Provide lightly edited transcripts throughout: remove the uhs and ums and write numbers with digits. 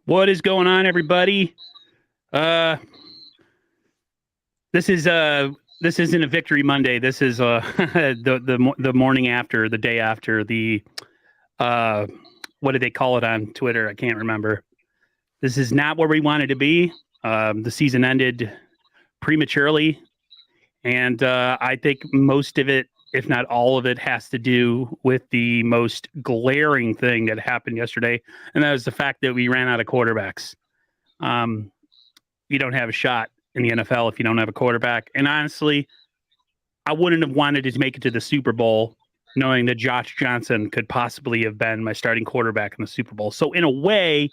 What is going on, everybody? This isn't a Victory Monday. This is the morning after, the day after the what did they call it on Twitter? I can't remember. This is not where we wanted to be. The season ended prematurely, and I think most of it, if not all of it, has to do with the most glaring thing that happened yesterday, and that was the fact that we ran out of quarterbacks. You don't have a shot in the NFL if you don't have a quarterback. And honestly, I wouldn't have wanted to make it to the Super Bowl knowing that Josh Johnson could possibly have been my starting quarterback in the Super Bowl. So in a way,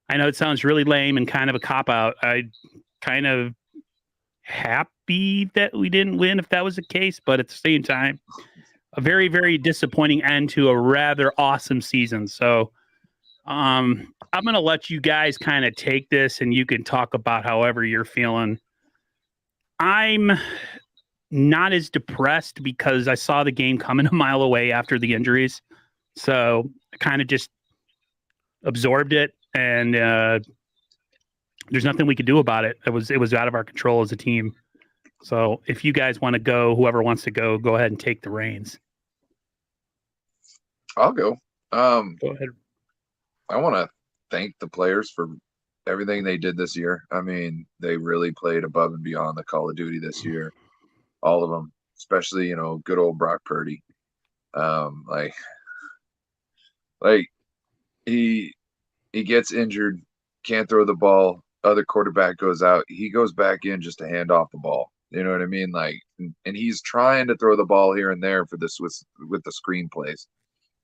I know it sounds really lame and kind of a cop-out. I kind of happy that we didn't win if that was the case, but at the same time, a very, very disappointing end to a rather awesome season. So I'm going to let you guys kind of take this and you can talk about however you're feeling. I'm not as depressed because I saw the game coming a mile away after the injuries. So I kind of just absorbed it, and there's nothing we could do about it. It was out of our control as a team. So if you guys want to go, whoever wants to go ahead and take the reins. I'll go. Go ahead. I want to thank the players for everything they did this year. I mean, they really played above and beyond the Call of Duty this year. All of them, especially, good old Brock Purdy. Like he gets injured, can't throw the ball. Other quarterback goes out. He goes back in just to hand off the ball. You know what I mean? And he's trying to throw the ball here and there for this with the screenplays.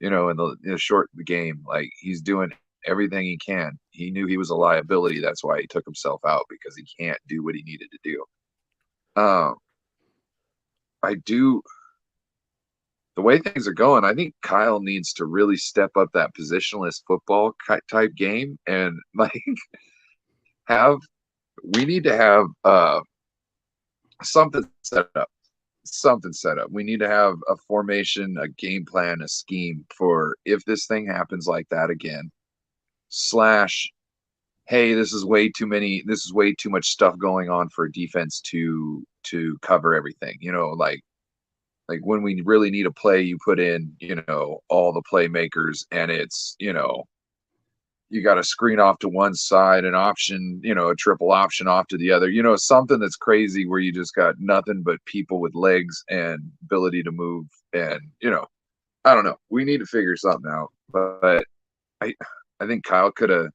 In the short game, like he's doing everything he can. He knew he was a liability. That's why he took himself out, because he can't do what he needed to do. The way things are going, I think Kyle needs to really step up that positionless football type game, and we need to have something set up. We need to have a formation, a game plan, a scheme for if this thing happens like that again. Hey, this is way too much stuff going on for defense to cover everything. Like when we really need a play, you put in, all the playmakers, and it's, you got a screen off to one side, an option, a triple option off to the other, something that's crazy where you just got nothing but people with legs and ability to move. And, I don't know. We need to figure something out. But I think Kyle could have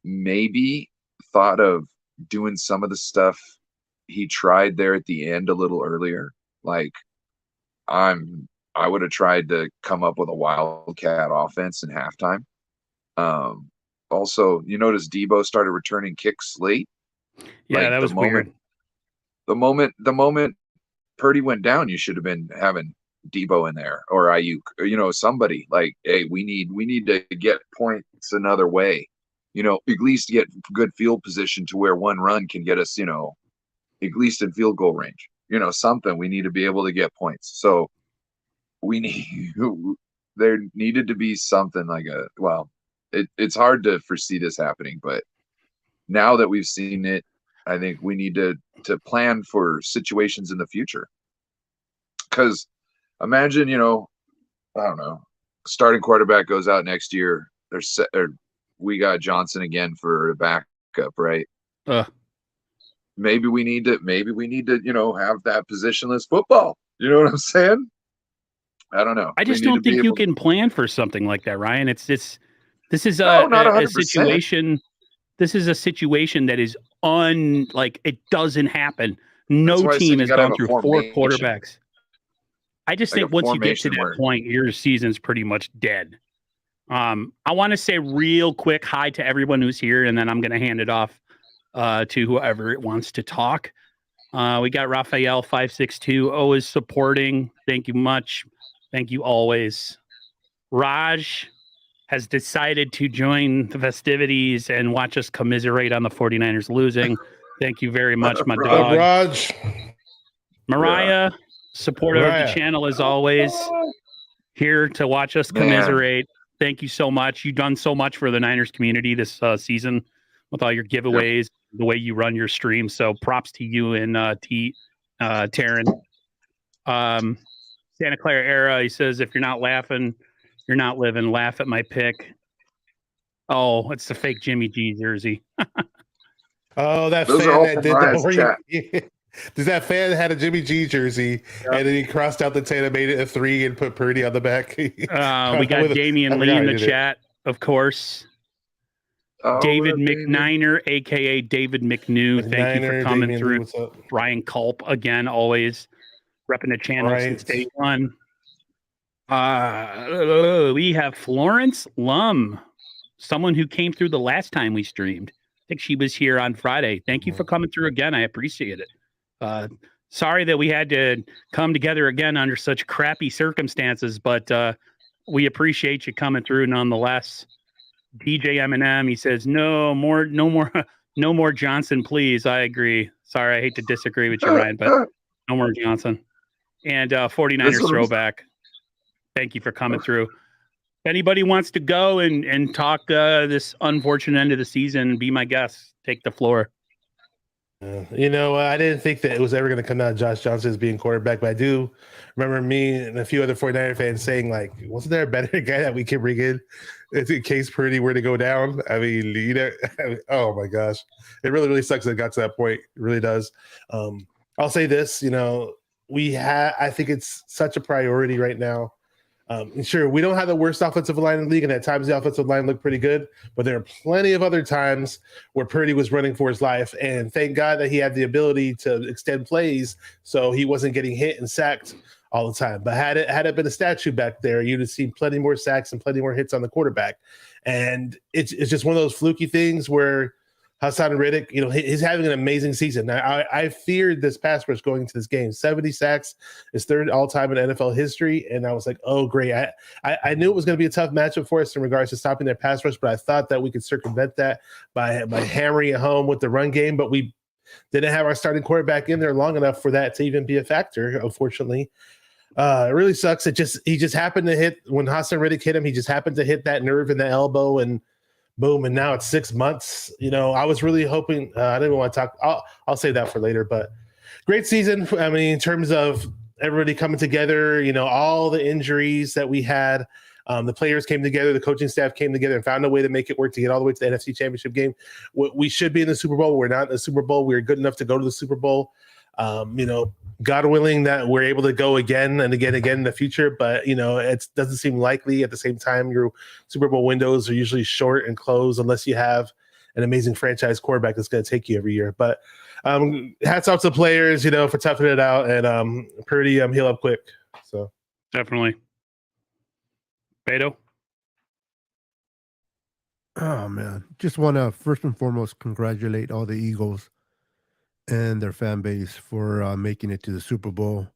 maybe thought of doing some of the stuff he tried there at the end a little earlier. Like I would have tried to come up with a wildcat offense in halftime. Also, you notice Debo started returning kicks late. Yeah, that was weird. The moment Purdy went down, you should have been having Debo in there or Ayuk, or, somebody like, hey, we need to get points another way. At least get good field position to where one run can get us, at least in field goal range. Something. We need to be able to get points. So there needed to be something like it's hard to foresee this happening, but now that we've seen it, I think we need to plan for situations in the future. Because imagine, I don't know, starting quarterback goes out next year. We got Johnson again for a backup, right? Maybe we need to, have that positionless football. You know what I'm saying? I don't know. I just don't think you can plan for something like that, Ryan. This is not a situation. This is a situation that is it doesn't happen. No team has gone through 4 quarterbacks. I just think once you get to that point, your season's pretty much dead. I want to say real quick hi to everyone who's here, and then I'm going to hand it off to whoever wants to talk. We got Raphael 562 always supporting. Thank you much. Thank you always. Raj has decided to join the festivities and watch us commiserate on the 49ers losing. Thank you very much, my dog. Raj. Mariah, supportive of the channel as always. Here to watch us commiserate. Thank you so much. You've done so much for the Niners community this season with all your giveaways, the way you run your stream. So props to you and Taryn. Santa Clara Era, he says, if you're not laughing, you're not living. Laugh at my pick. Oh, it's the fake Jimmy G jersey. Oh, that Those fan are all that did from that. Rise Where chat. does that fan that had a Jimmy G jersey and then he crossed out the 10 and made it a 3 and put Purdy on the back? We got Damian Lee in the chat, of course. David McNiner, aka David McNew. Thank you for coming through. Brian Culp again, always repping the channel since day one. We have Florence Lum, someone who came through the last time we streamed. I think she was here on Friday. Thank you for coming through again. I appreciate it. Sorry that we had to come together again under such crappy circumstances, but we appreciate you coming through nonetheless. DJ Eminem, he says, no more Johnson, please. I agree. Sorry, I hate to disagree with you, Ryan, but no more Johnson. And 49ers throwback. Thank you for coming through. If anybody wants to go and talk this unfortunate end of the season, be my guest. Take the floor. You know, I didn't think that it was ever going to come down to Josh Johnson as being quarterback, but I do remember me and a few other 49er fans saying, like, wasn't there a better guy that we could bring in case Purdy were to go down? I mean, you know, oh my gosh. It really, really sucks that it got to that point. It really does. I'll say this, you know, I think it's such a priority right now. Sure, we don't have the worst offensive line in the league, and at times the offensive line looked pretty good, but there are plenty of other times where Purdy was running for his life, and thank God that he had the ability to extend plays so he wasn't getting hit and sacked all the time. But had it been a statue back there, you'd have seen plenty more sacks and plenty more hits on the quarterback. And it's just one of those fluky things where Hassan Reddick, you know, he's having an amazing season. I feared this pass rush going into this game. 70 sacks is third all-time in NFL history, and I was like, oh, great. I knew it was going to be a tough matchup for us in regards to stopping their pass rush, but I thought that we could circumvent that by hammering it home with the run game, but we didn't have our starting quarterback in there long enough for that to even be a factor, unfortunately. It really sucks. He just happened to hit, when Hassan Reddick hit him, he just happened to hit that nerve in the elbow, and boom, and now it's 6 months. You know, I was really hoping, I didn't want to talk, I'll save that for later, but great season. I mean, in terms of everybody coming together, you know, all the injuries that we had, the players came together, the coaching staff came together and found a way to make it work to get all the way to the NFC Championship game. We should be in the Super Bowl. We're not in the Super Bowl. We're good enough to go to the Super Bowl. You know, God willing that we're able to go again and again in the future, but you know, it doesn't seem likely. At the same time, your Super Bowl windows are usually short and closed unless you have an amazing franchise quarterback that's going to take you every year. But hats off to the players, you know, for toughing it out, and Purdy heal up quick. So definitely. Beto? Oh man, just want to first and foremost congratulate all the Eagles and their fan base for making it to the Super Bowl.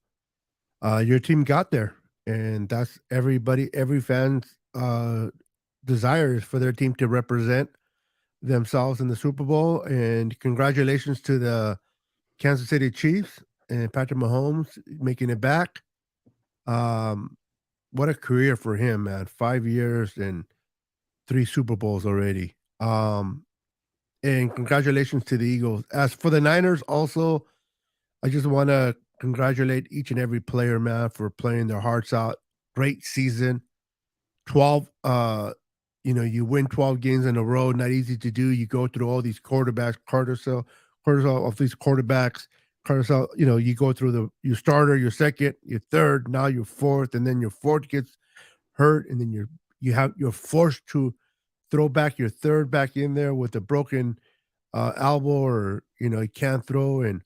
Your team got there, and that's every fan's desire is for their team to represent themselves in the Super Bowl. And congratulations to the Kansas City Chiefs and Patrick Mahomes making it back. What a career for him, man. 5 years and 3 Super Bowls already. And congratulations to the Eagles. As for the Niners, also, I just want to congratulate each and every player, man, for playing their hearts out. Great season. 12, you know, you win 12 games in a row. Not easy to do. You go through all these quarterbacks, carousel of these quarterbacks. Carousel, you know, you go through your starter, your second, your third, now your fourth, and then your fourth gets hurt, and then you're forced to throw back your third back in there with a broken elbow, or you know, he can't throw. And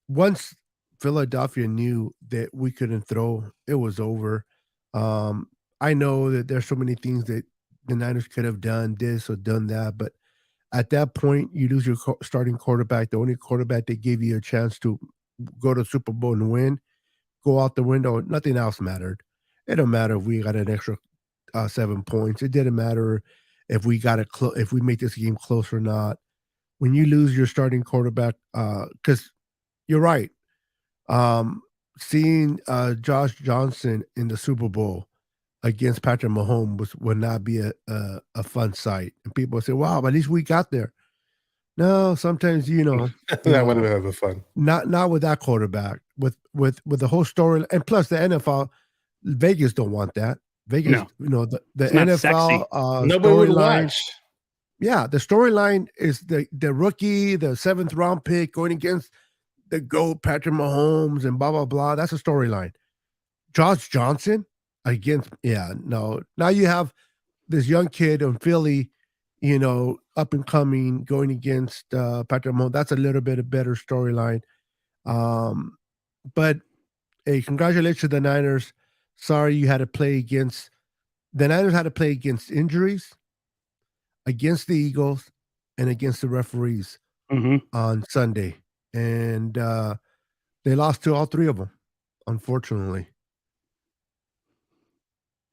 once Philadelphia knew that we couldn't throw, it was over. I know that there's so many things that the Niners could have done this or done that, but at that point, you lose your starting quarterback, the only quarterback that gave you a chance to go to the Super Bowl and win, go out the window. Nothing else mattered. It don't matter if we got an extra 7 points. It didn't matter if we got if we make this game close or not. When you lose your starting quarterback, because you're right, seeing Josh Johnson in the Super Bowl, against Patrick Mahomes would not be a fun sight. And people say, "Wow, but at least we got there." No, sometimes That would have been fun. not with that quarterback, with the whole story, and plus the NFL, Vegas don't want that. Vegas, No. the It's not NFL Nobody would storyline. watch. Yeah, the storyline is the rookie, the 7th round pick going against the GOAT Patrick Mahomes and blah blah blah. That's a storyline. Josh Johnson against no. Now you have this young kid in Philly, up and coming, going against Patrick Mahomes. That's a little bit of better storyline. But hey, congratulations to the Niners. Sorry you had to play against the Niners had to play against injuries, against the Eagles, and against the referees on Sunday. And they lost to all three of them, unfortunately.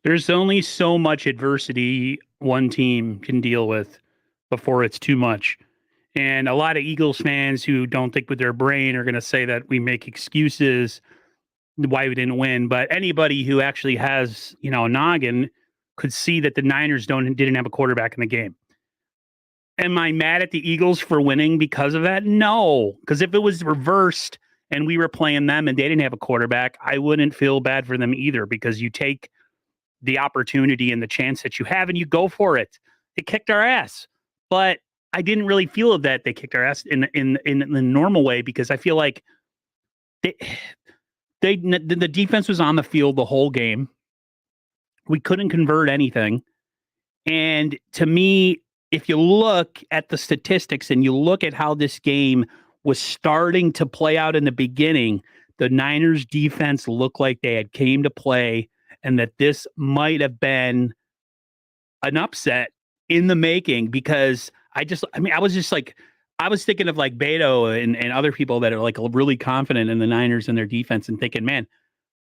There's only so much adversity one team can deal with before it's too much. And a lot of Eagles fans who don't think with their brain are going to say that we make excuses why we didn't win. But anybody who actually has, a noggin could see that the Niners didn't have a quarterback in the game. Am I mad at the Eagles for winning because of that? No, because if it was reversed and we were playing them and they didn't have a quarterback, I wouldn't feel bad for them either, because you take the opportunity and the chance that you have and you go for it. They kicked our ass, but I didn't really feel that they kicked our ass in the normal way, because I feel like the defense was on the field the whole game. We couldn't convert anything. And to me, if you look at the statistics and you look at how this game was starting to play out in the beginning, the Niners defense looked like they had came to play, and that this might have been an upset in the making, because I was thinking of like Beto and other people that are like really confident in the Niners and their defense, and thinking, man,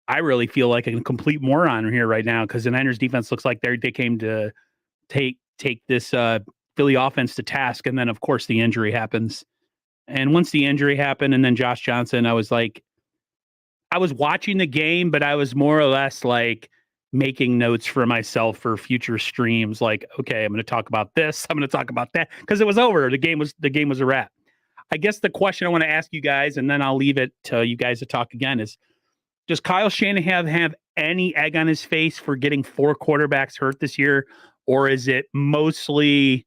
I really feel like a complete moron here right now, because the Niners defense looks like they came to take this Philly offense to task. And then of course the injury happens. And once the injury happened, and then Josh Johnson, I was watching the game, but I was more or less like making notes for myself for future streams. Like, okay, I'm going to talk about this. I'm going to talk about that, because it was over. The game was a wrap. I guess the question I want to ask you guys, and then I'll leave it to you guys to talk again, is, does Kyle Shanahan have any egg on his face for getting 4 quarterbacks hurt this year? Or is it mostly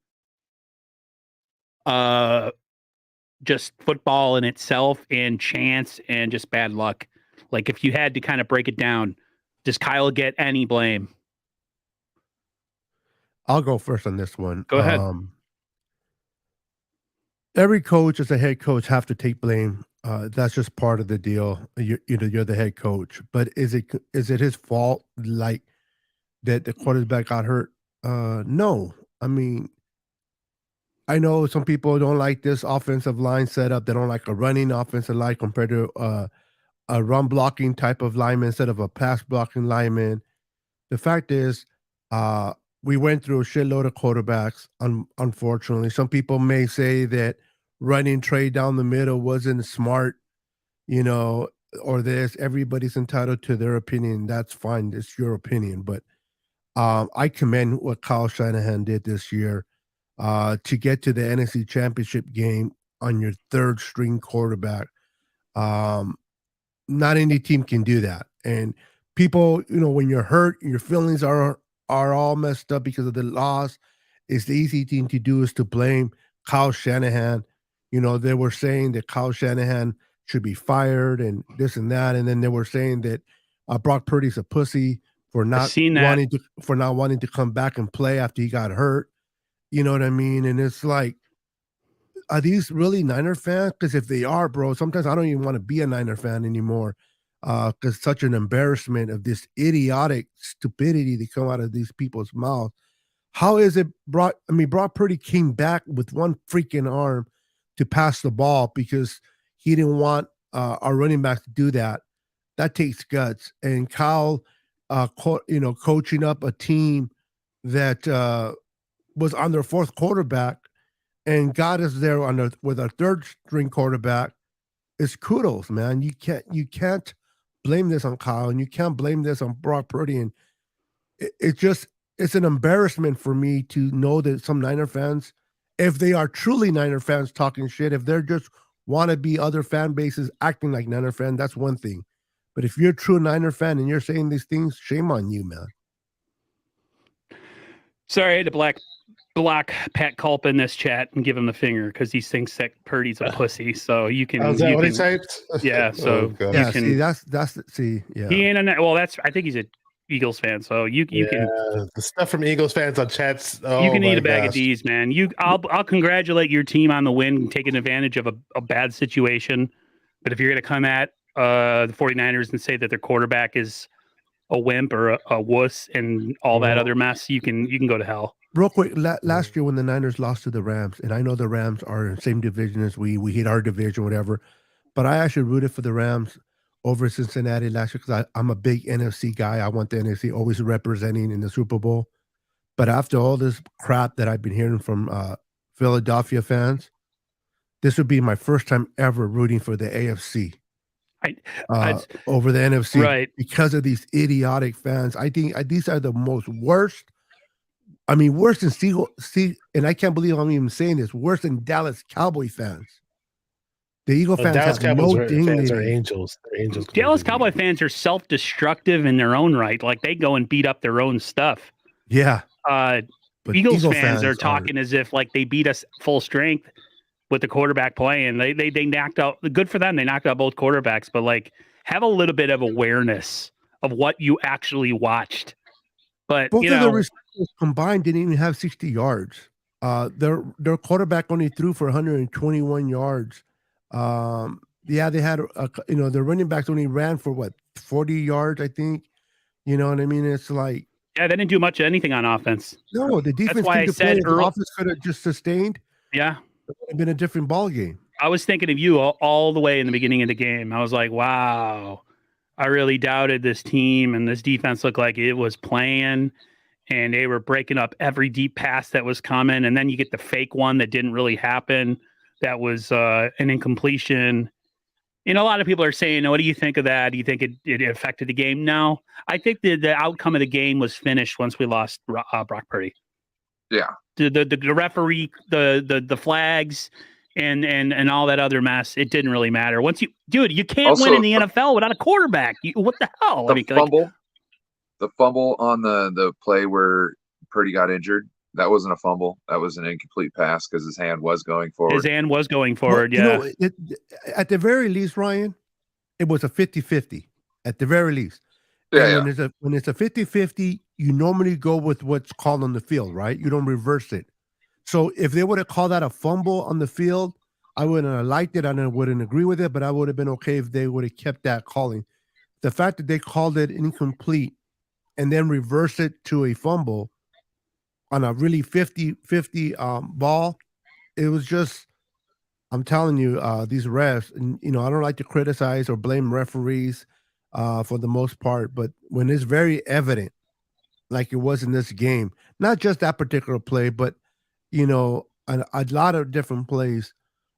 just football in itself and chance and just bad luck? Like, if you had to kind of break it down, does Kyle get any blame? I'll go first on this one. Go ahead. Every coach as a head coach have to take blame. That's just part of the deal. You're the head coach, but is it his fault? Like that the quarterback got hurt? No. I mean, I know some people don't like this offensive line setup. They don't like a running offensive line compared to a run blocking type of lineman instead of a pass blocking lineman. The fact is, we went through a shitload of quarterbacks. Unfortunately, some people may say that running trade down the middle wasn't smart, or this. Everybody's entitled to their opinion. That's fine. It's your opinion. But I commend what Kyle Shanahan did this year to get to the NFC Championship game on your 3rd string quarterback. Not any team can do that. And people, when you're hurt, your feelings are all messed up because of the loss. It's the easy thing to do is to blame Kyle Shanahan. They were saying that Kyle Shanahan should be fired and this and that. And then they were saying that Brock Purdy's a pussy for not wanting to come back and play after he got hurt. You know what I mean? And it's like, are these really Niner fans? Because if they are, bro, sometimes I don't even want to be a Niner fan anymore. Because such an embarrassment of this idiotic stupidity that come out of these people's mouths. How is it Brock Purdy came back with one freaking arm to pass the ball because he didn't want our running back to do that. That takes guts. And Kyle, coaching up a team that was on their 4th quarterback and got us there with our 3rd string quarterback is kudos, man. You can't blame this on Kyle, and you can't blame this on Brock Purdy. And it's an embarrassment for me to know that some Niner fans, if they are truly Niner fans talking shit, if they're just want to be other fan bases acting like Niner fan, that's one thing. But if you're a true Niner fan and you're saying these things, shame on you, man. Sorry, I had to block Pat Culp in this chat and give him the finger because he thinks that Purdy's a pussy. So you can. Is that what he typed? Yeah. So God. Yeah, can, see, that's yeah. he ain't on that. Well, I think he's a Eagles fan. So you can. The stuff from Eagles fans on chats. Oh, You can eat a bag gosh. of D's, man. I'll congratulate your team on the win and taking advantage of a bad situation. But if you're going to come at the 49ers and say that their quarterback is a wimp or a wuss and all that other mess, you can go to hell. Real quick, last year when the Niners lost to the Rams, and I know the Rams are in the same division as we hit our division, whatever, but I actually rooted for the Rams over Cincinnati last year because I'm a big NFC guy. I want the NFC always representing in the Super Bowl. But after all this crap that I've been hearing from Philadelphia fans, this would be my first time ever rooting for the AFC over the NFC, right? Because of these idiotic fans. I think these are the worst. I mean, worse than and I can't believe I'm even saying this. Worse than Dallas Cowboy fans. The Eagle fans Dallas have Cowboys no fans are dignity. angels. They're angels. Dallas Cowboy fans are self-destructive in their own right. Like they go and beat up their own stuff. Yeah. But Eagles fans are talking as if like they beat us full strength with the quarterback playing. They knocked out. Good for them. They knocked out both quarterbacks. But like, have a little bit of awareness of what you actually watched. But both of the receivers combined didn't even have 60 yards. Their quarterback only threw for 121 yards. Yeah, they had their running backs only ran for 40 yards, I think. You know what I mean? It's like they didn't do much of anything on offense. No, the defense. That's why I said the offense could have just sustained. Yeah, it would have been a different ball game. I was thinking of you all the way in the beginning of the game. I was like, wow, I really doubted this team, and this defense looked like it was playing, and they were breaking up every deep pass that was coming, and then you get the fake one that didn't really happen. That was an incompletion. And a lot of people are saying, what do you think of that? Do you think it affected the game? No. I think the outcome of the game was finished once we lost Brock Purdy. Yeah. The referee, the flags, and all that other mess, it didn't really matter. Once you can't also, win in the NFL without a quarterback. What the hell? The fumble on the play where Purdy got injured, that wasn't a fumble. That was an incomplete pass because his hand was going forward. His hand was going forward, well, at the very least, Ryan, it was a 50-50. At the very least. Yeah, when it's a 50-50, you normally go with what's called on the field, right? You don't reverse it. So if they would have called that a fumble on the field, I wouldn't have liked it. I wouldn't agree with it, but I would have been okay if they would have kept that calling. The fact that they called it incomplete and then reversed it to a fumble on a really 50-50 ball, it was just, I'm telling you, these refs, and I don't like to criticize or blame referees for the most part, but when it's very evident, like it was in this game, not just that particular play, but a lot of different plays,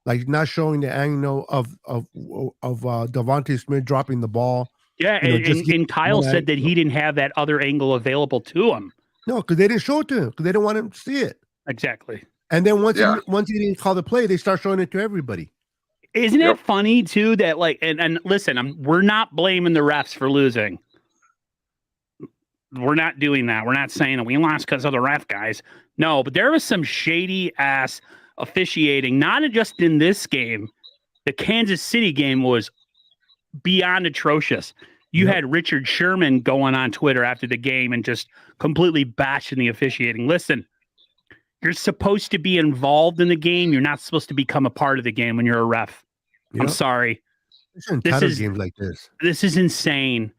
like not showing the angle of Devontae Smith dropping the ball. Yeah, and Kyle said that he didn't have that other angle available to him. No, because they didn't show it to him because they didn't want him to see it. Exactly. And then once he didn't call the play, they start showing it to everybody. Isn't it funny too that and listen, we're not blaming the refs for losing. We're not doing that. We're not saying that we lost because of the ref guys. No, but there was some shady ass officiating, not just in this game. The Kansas City game was beyond atrocious. You had Richard Sherman going on Twitter after the game and just completely bashing the officiating. Listen, you're supposed to be involved in the game. You're not supposed to become a part of the game when you're a ref. I'm sorry. This is games like this. This is insane.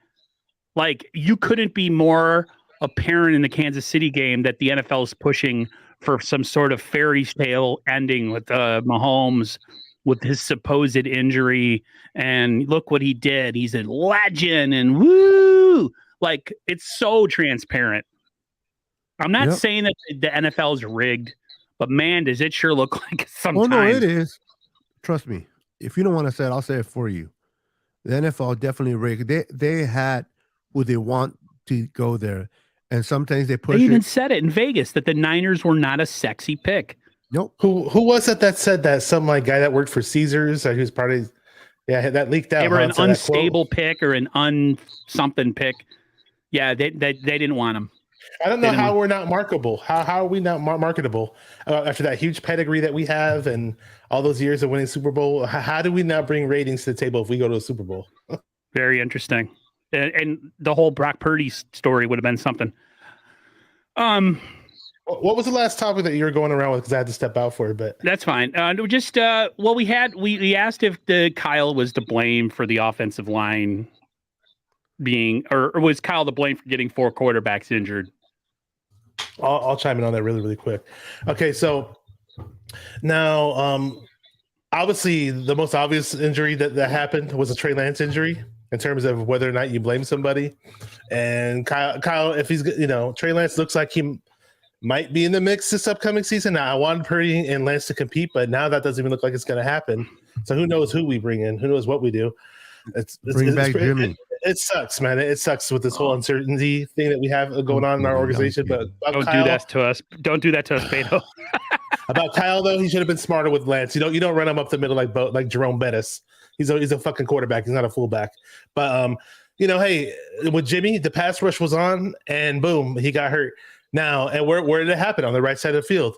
Like, you couldn't be more apparent in the Kansas City game that the NFL is pushing for some sort of fairy tale ending with Mahomes with his supposed injury. And look what he did. He's a legend and woo! Like, it's so transparent. I'm not saying that the NFL is rigged, but man, does it sure look like it sometimes. Oh, no, it is. Trust me. If you don't want to say it, I'll say it for you. The NFL definitely rigged. They had who they want to go there. And sometimes they push They even it. said it in Vegas that the Niners were not a sexy pick. Nope. Who was it that said that? Some like guy that worked for Caesars, who's part of, yeah, that leaked out. They were an So that quote- unstable pick or an something pick. Yeah, they didn't want him. I don't know how we're not marketable. How are we not marketable after that huge pedigree that we have and all those years of winning Super Bowl? How do we not bring ratings to the table if we go to a Super Bowl? Very interesting. And the whole Brock Purdy story would have been something. What was the last topic that you were going around with? Because I had to step out for it, but That's fine. We asked if Kyle was to blame for the offensive line being, or was Kyle to blame for getting 4 quarterbacks injured? I'll chime in on that really, really quick. Okay, so now, obviously, the most obvious injury that happened was a Trey Lance injury in terms of whether or not you blame somebody. And Kyle, if he's, Trey Lance looks like he might be in the mix this upcoming season. Now, I wanted Purdy and Lance to compete, but now that doesn't even look like it's going to happen. So who knows who we bring in? Who knows what we do? Bring back Jimmy. It sucks, man. It sucks with this whole uncertainty thing that we have going on in our organization. But don't do that to us. Don't do that to us, Beto. About Kyle, though, he should have been smarter with Lance. You don't run him up the middle like Jerome Bettis. He's a fucking quarterback. He's not a fullback. But hey, with Jimmy, the pass rush was on, and boom, he got hurt. Now, and where did it happen? On the right side of the field.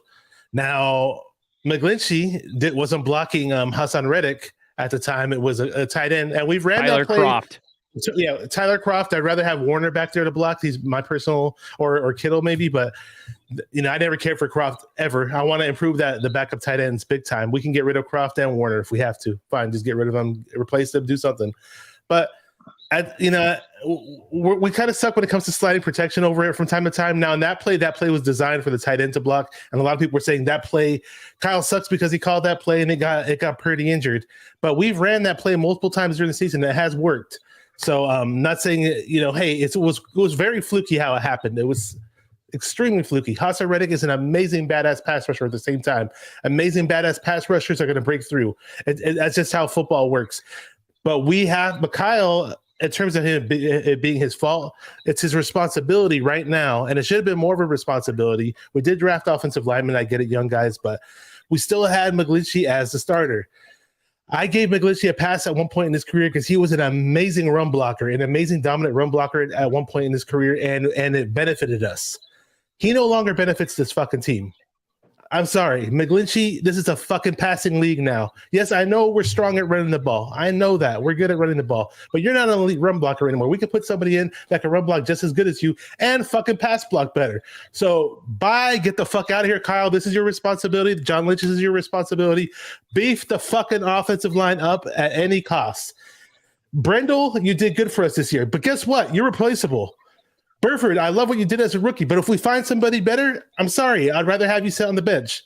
Now, McGlinchey wasn't blocking Hassan Reddick at the time. It was a tight end, and we've ran Tyler that play. Croft. So, yeah, Tyler Croft. I'd rather have Warner back there to block. He's my personal, or Kittle maybe, but I never cared for Croft ever. I want to improve the backup tight ends big time. We can get rid of Croft and Warner if we have to. Fine, just get rid of them, replace them, do something. But we kind of suck when it comes to sliding protection over it from time to time. Now, in that play was designed for the tight end to block, and a lot of people were saying that play, Kyle sucks because he called that play and it got pretty injured. But we've ran that play multiple times during the season. It has worked. So not saying hey, it was very fluky how it happened. It was extremely fluky. Hassan Reddick is an amazing badass pass rusher at the same time. Amazing badass pass rushers are going to break through. That's just how football works. But Kyle, in terms of it being his fault, it's his responsibility right now, and it should have been more of a responsibility. We did draft offensive linemen. I get it, young guys, but we still had McGlinchey as the starter. I gave McGlinchey a pass at one point in his career because he was an amazing run blocker, an amazing dominant run blocker at one point in his career, and it benefited us. He no longer benefits this fucking team. I'm sorry, McGlinchey, this is a fucking passing league now. Yes, I know we're strong at running the ball. I know that. We're good at running the ball. But you're not an elite run blocker anymore. We could put somebody in that can run block just as good as you and fucking pass block better. So get the fuck out of here, Kyle. This is your responsibility. John Lynch, this is your responsibility. Beef the fucking offensive line up at any cost. Brendel, you did good for us this year. But guess what? You're replaceable. Burford, I love what you did as a rookie, but if we find somebody better, I'm sorry. I'd rather have you sit on the bench.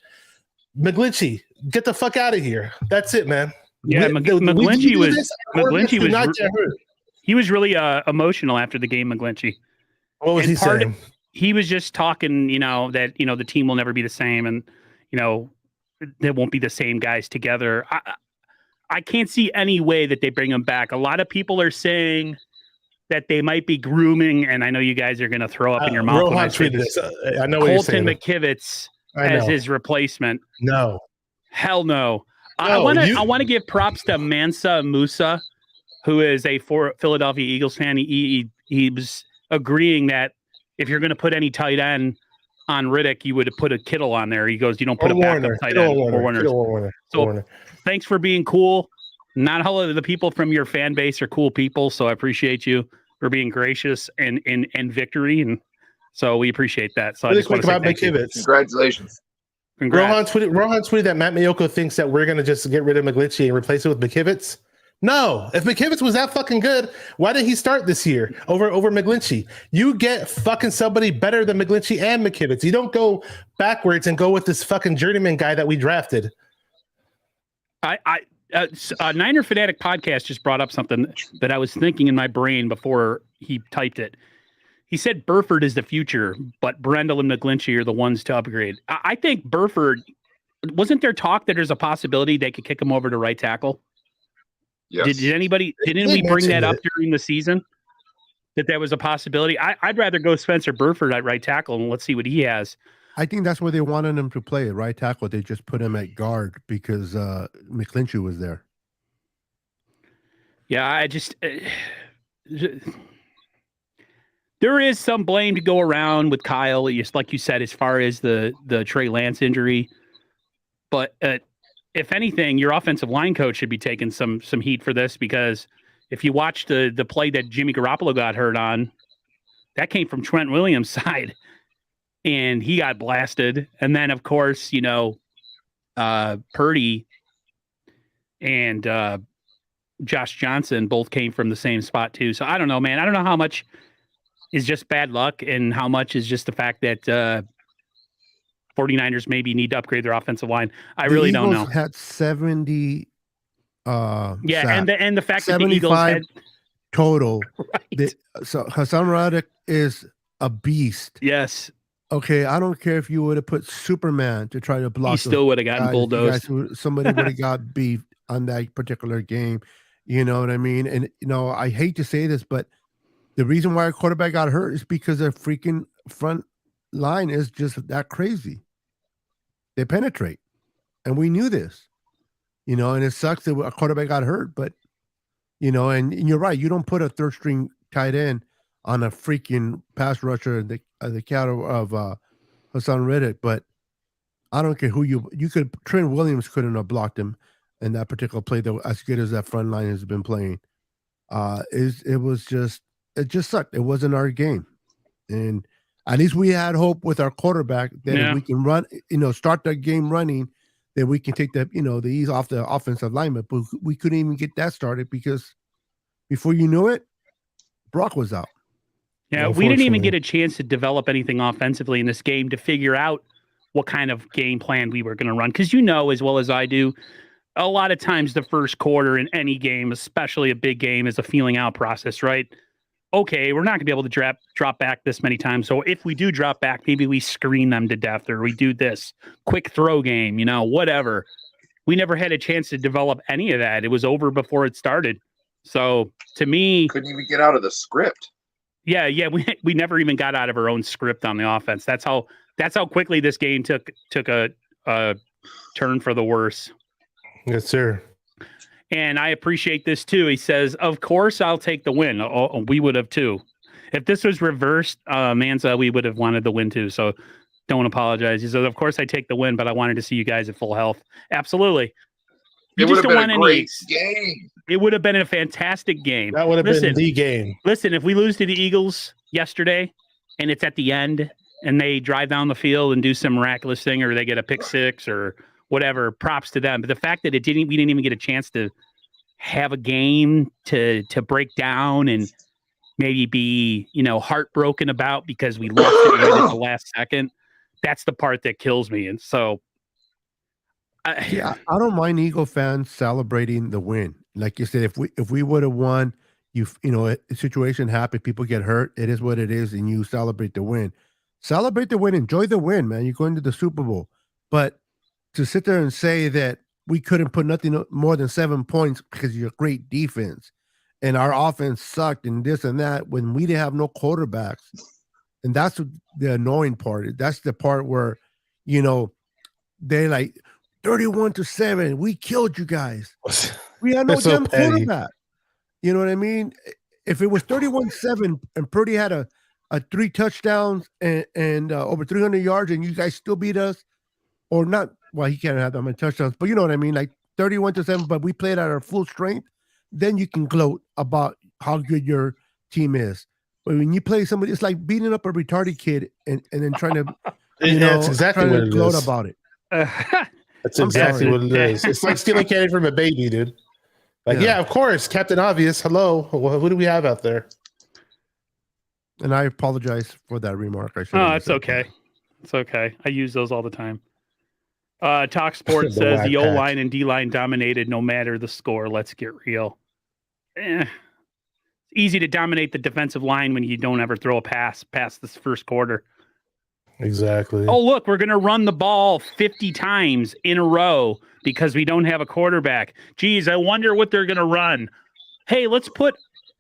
McGlinchey, get the fuck out of here. That's it, man. Yeah, McGlinchey was really emotional after the game, McGlinchey. What was he saying? He was just talking, that, the team will never be the same and, they won't be the same guys together. I can't see any way that they bring him back. A lot of people are saying that they might be grooming, and I know you guys are going to throw up in your mouth. Rohan tweeted this. I know what you're saying. Colton McKivitz as his replacement. No. Hell no. I want to give props to Mansa Musa, who is a Philadelphia Eagles fan. He was agreeing that if you're going to put any tight end on Riddick, you would have put a Kittle on there. He goes, you don't put a backup tight end or Warner. So thanks for being cool. Not all of the people from your fan base are cool people, so I appreciate you for being gracious and victory, and so we appreciate that. So really I just want to say thank you. Congratulations. Rohan tweeted that Matt Maiocco thinks that we're going to just get rid of McGlinchey and replace it with McKivitz. No, if McKivitz was that fucking good, why did he start this year over McGlinchey? You get fucking somebody better than McGlinchey and McKivitz. You don't go backwards and go with this fucking journeyman guy that we drafted. Niner Fanatic Podcast just brought up something that I was thinking in my brain before he typed it. He said Burford is the future, but Brendel and McGlinchey are the ones to upgrade. I think Burford, wasn't there talk that there's a possibility they could kick him over to right tackle? Yes. Didn't we bring that up during the season? that was a possibility. I'd rather go Spencer Burford at right tackle and let's see what he has. I think that's where they wanted him to play, right tackle. They just put him at guard because McClinchy was there. Yeah, I just there is some blame to go around with Kyle, just like you said, as far as the Trey Lance injury. But if anything, your offensive line coach should be taking some heat for this, because if you watch the play that Jimmy Garoppolo got hurt on, that came from Trent Williams' side, and he got blasted. And then, of course, Purdy and Josh Johnson both came from the same spot too. So I don't know, man. I don't know how much is just bad luck and how much is just the fact that 49ers maybe need to upgrade their offensive line. I really don't know. Had 70 and the fact that the 75 Eagles had total. right. So Hassan Reddick is a beast. Yes. Okay, I don't care if you would have put Superman to try to block. He still would have gotten bulldozed. Somebody would have got beefed on that particular game. You know what I mean? And I hate to say this, but the reason why our quarterback got hurt is because their freaking front line is just that crazy. They penetrate, and we knew this. And it sucks that a quarterback got hurt, but and you're right. You don't put a third string tight end on a freaking pass rusher, the cattle of Hassan Reddick. But I don't care who you could. Trent Williams couldn't have blocked him in that particular play, though, as good as that front line has been playing. It just sucked. It wasn't our game, and at least we had hope with our quarterback that if we can run, start the game running, that we can take the ease off the offensive lineman. But we couldn't even get that started because before you knew it, Brock was out. Yeah, we didn't even get a chance to develop anything offensively in this game to figure out what kind of game plan we were going to run. Because as well as I do, a lot of times the first quarter in any game, especially a big game, is a feeling out process, right? Okay, we're not going to be able to drop back this many times. So if we do drop back, maybe we screen them to death, or we do this quick throw game, whatever. We never had a chance to develop any of that. It was over before it started. So to me, couldn't even get out of the script. Yeah, we never even got out of our own script on the offense. That's how quickly this game took a turn for the worse. Yes, sir. And I appreciate this too. He says, "Of course, I'll take the win." We would have too. If this was reversed, Manza, we would have wanted the win too. So don't apologize. He says, "Of course, I take the win, but I wanted to see you guys at full health." Absolutely. It would have been a great game. It would have been a fantastic game. That would have been the game. Listen, if we lose to the Eagles yesterday and it's at the end and they drive down the field and do some miraculous thing, or they get a pick six or whatever, props to them. But the fact that we didn't even get a chance to have a game to break down and maybe be, heartbroken about because we lost it right at the last second, that's the part that kills me. And so I don't mind Eagle fans celebrating the win. Like you said, if we would have won, a situation happened, people get hurt, it is what it is, and you celebrate the win. Celebrate the win, enjoy the win, man. You're going to the Super Bowl. But to sit there and say that we couldn't put nothing more than 7 points because of your great defense and our offense sucked and this and that, when we didn't have no quarterbacks. And that's the annoying part. That's the part where, they like 31-7. We killed you guys. We had no damn quarterback. You know what I mean? If it was 31-7 and Purdy had a 3 touchdowns and over 300 yards and you guys still beat us, or not, well, he can't have that many touchdowns, but you know what I mean? Like 31-7, but we played at our full strength, then you can gloat about how good your team is. But when you play somebody, it's like beating up a retarded kid and then trying to, that's exactly what it gloat is. About it. That's exactly what it is. It's like stealing candy from a baby, dude. Like, yeah, of course, Captain Obvious. Hello, who do we have out there? And I apologize for that remark. It's okay. It's okay. I use those all the time. Talk Sports says the O-line and D-line dominated no matter the score. Let's get real. It's easy to dominate the defensive line when you don't ever throw a pass past this first quarter. Exactly. Oh, look, we're going to run the ball 50 times in a row because we don't have a quarterback. Geez, I wonder what they're going to run. Hey, let's put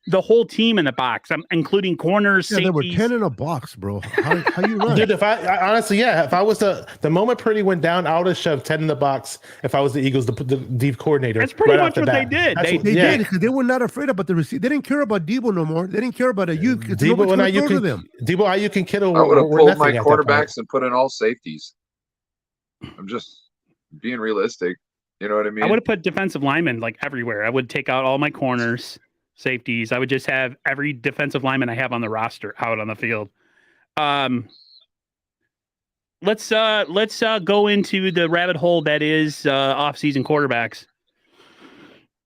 the whole team in the box. I'm including corners, Yeah, there were safeties. 10 in a box, bro. How you run? Dude, if I honestly, yeah, if I was the moment Purdy went down, I would have shoved 10 in the box if I was the Eagles, the deep coordinator. That's pretty right much off the what they bat. did. That's They what- They yeah. did because they were not afraid about the receiver. They didn't care about Debo no more. They didn't care about Ayuk because nobody's and going to throw to Ayuk them. Debo, Ayuk, and Kittle I would have were pulled my nothing at that point. quarterbacks and put in all safeties. I'm just being realistic. You know what I mean? I would have put defensive linemen like everywhere. I would take out all my corners, safeties. I would just have every defensive lineman I have on the roster out on the field. Let's go into the rabbit hole that is off-season quarterbacks.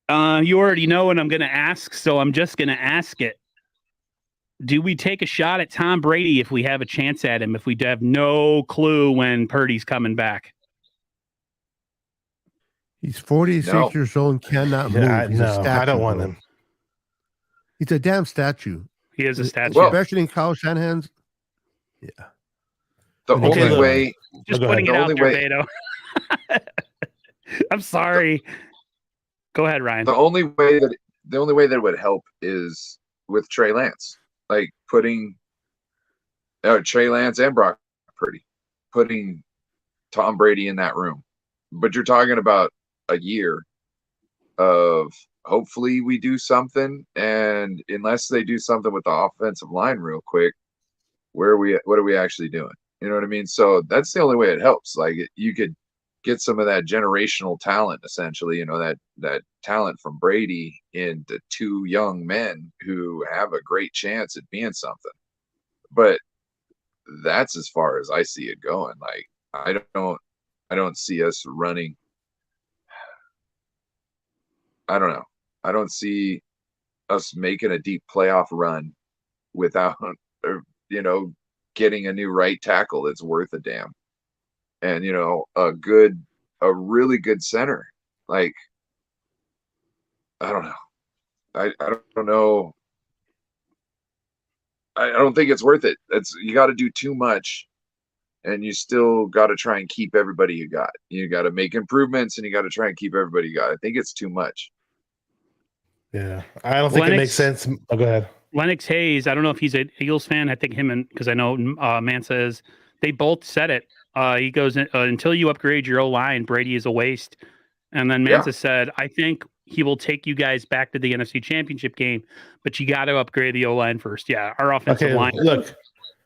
You already know what I'm going to ask, so I'm just going to ask it. Do we take a shot at Tom Brady if we have a chance at him, if we have no clue when Purdy's coming back? He's 46 No. years old and cannot move. Yeah, He's a no, statue, I don't want bro. him. He's a damn statue. He is a statue. Well, Especially in Kyle Shanahan's. Yeah. the Okay, only look. way Just go putting ahead. it The out only there, Beto. I'm sorry. Go ahead, Ryan. the only way that it would help is with Trey Lance, like putting Trey Lance and Brock Purdy, putting Tom Brady in that room. But you're talking about a year of hopefully we do something, and unless they do something with the offensive line real quick, what are we actually doing? You know what I mean? So that's the only way it helps. Like you could get some of that generational talent, essentially, that talent from Brady into two young men who have a great chance at being something. But that's as far as I see it going. Like I don't see us running. I don't know. I don't see us making a deep playoff run without, getting a new right tackle that's worth a damn. And, a really good center. Like, I don't know. I don't know. I don't think it's worth it. You got to do too much, and you still got to try and keep everybody you got. You got to make improvements, and you got to try and keep everybody you got. I think it's too much. Yeah, I don't think it makes sense. Oh, go ahead. Lennox Hayes, I don't know if he's an Eagles fan. I think him and because I know Mansa is. They both said it. He goes, until you upgrade your O-line, Brady is a waste. And then Mansa said, I think he will take you guys back to the NFC Championship game, but you got to upgrade the O-line first. Yeah, our offensive line. Look,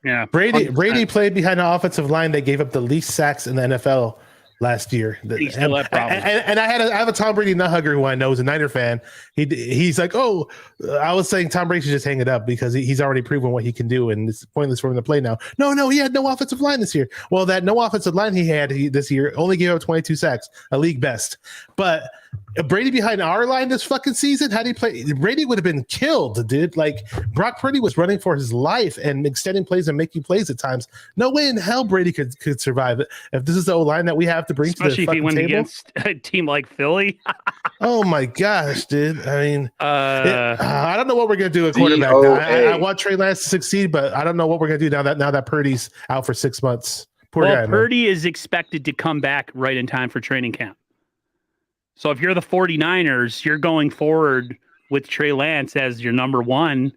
yeah, Brady played behind an offensive line that gave up the least sacks in the NFL last year. He still had problems. And I have a Tom Brady nut hugger who I know is a Niner fan. He's like, I was saying Tom Brady should just hang it up because he's already proven what he can do, and it's pointless for him to play now. No, he had no offensive line this year. Well, that no offensive line he had this year only gave up 22 sacks, a league best. But Brady behind our line this fucking season, had he played, Brady would have been killed, dude. Like Brock Purdy was running for his life and extending plays and making plays at times. No way in hell Brady could survive it if this is the O-line that we have to bring especially to the if he went table. against a team like Philly. Oh my gosh, dude! I mean, I don't know what we're gonna do at quarterback. I want Trey Lance to succeed, but I don't know what we're gonna do now that Purdy's out for 6 months. Poor guy, Purdy is expected to come back right in time for training camp. So if you're the 49ers, you're going forward with Trey Lance as your number one,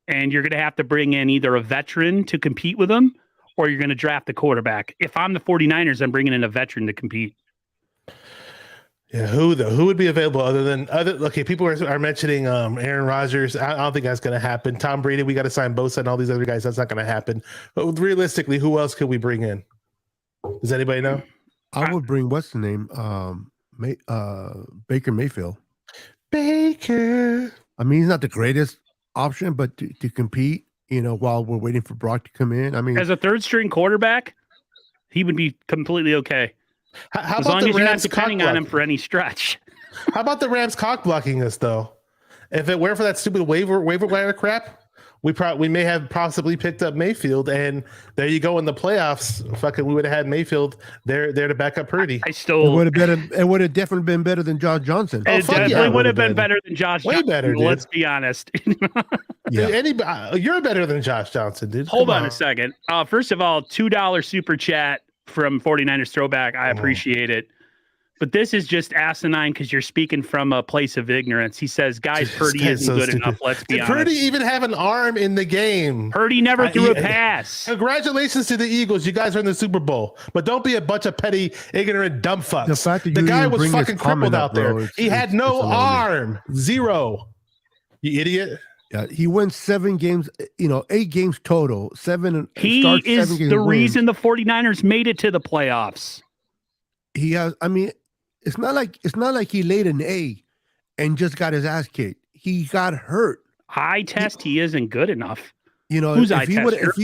and you're going to have to bring in either a veteran to compete with him, or you're going to draft a quarterback. If I'm the 49ers, I'm bringing in a veteran to compete. Yeah, who would be available okay, people are mentioning Aaron Rodgers. I don't think that's going to happen. Tom Brady, we got to sign Bosa and all these other guys. That's not going to happen. But realistically, who else could we bring in? Does anybody know? I would bring what's the name? Baker Mayfield. Baker. I mean, he's not the greatest option, but to compete, while we're waiting for Brock to come in. I mean, as a third string quarterback, he would be completely okay. How as about long the as you're not Rams depending on him for any stretch. How about the Rams cock blocking us though? If it weren't for that stupid waiver wire crap, we may have possibly picked up Mayfield, and there you go in the playoffs. Fucking, we would have had Mayfield there to back up Purdy. It would have definitely been better than Josh Johnson. It definitely would have been better than Josh Johnson. Way better, dude. Let's be honest. Yeah. You're better than Josh Johnson, dude. Hold on a second. First of all, $2 super chat from 49ers Throwback. I appreciate it. But this is just asinine because you're speaking from a place of ignorance. He says, guys, This Purdy guy's isn't so good stupid. enough. Let's be Did honest. Purdy even have an arm in the game? Purdy never threw a pass. Congratulations to the Eagles. You guys are in the Super Bowl. But don't be a bunch of petty, ignorant, dumb fucks. The fact that the you guy even was bring his fucking crippled comment out up, bro, there. He had no it's alarming. arm. Zero. You idiot. Yeah, he wins 7 games, 8 games total. He starts, is 7 games the wins. reason the 49ers made it to the playoffs. He has. I mean, it's not like he laid an egg and just got his ass kicked. He got hurt. Eye test, he isn't good enough. Who's if he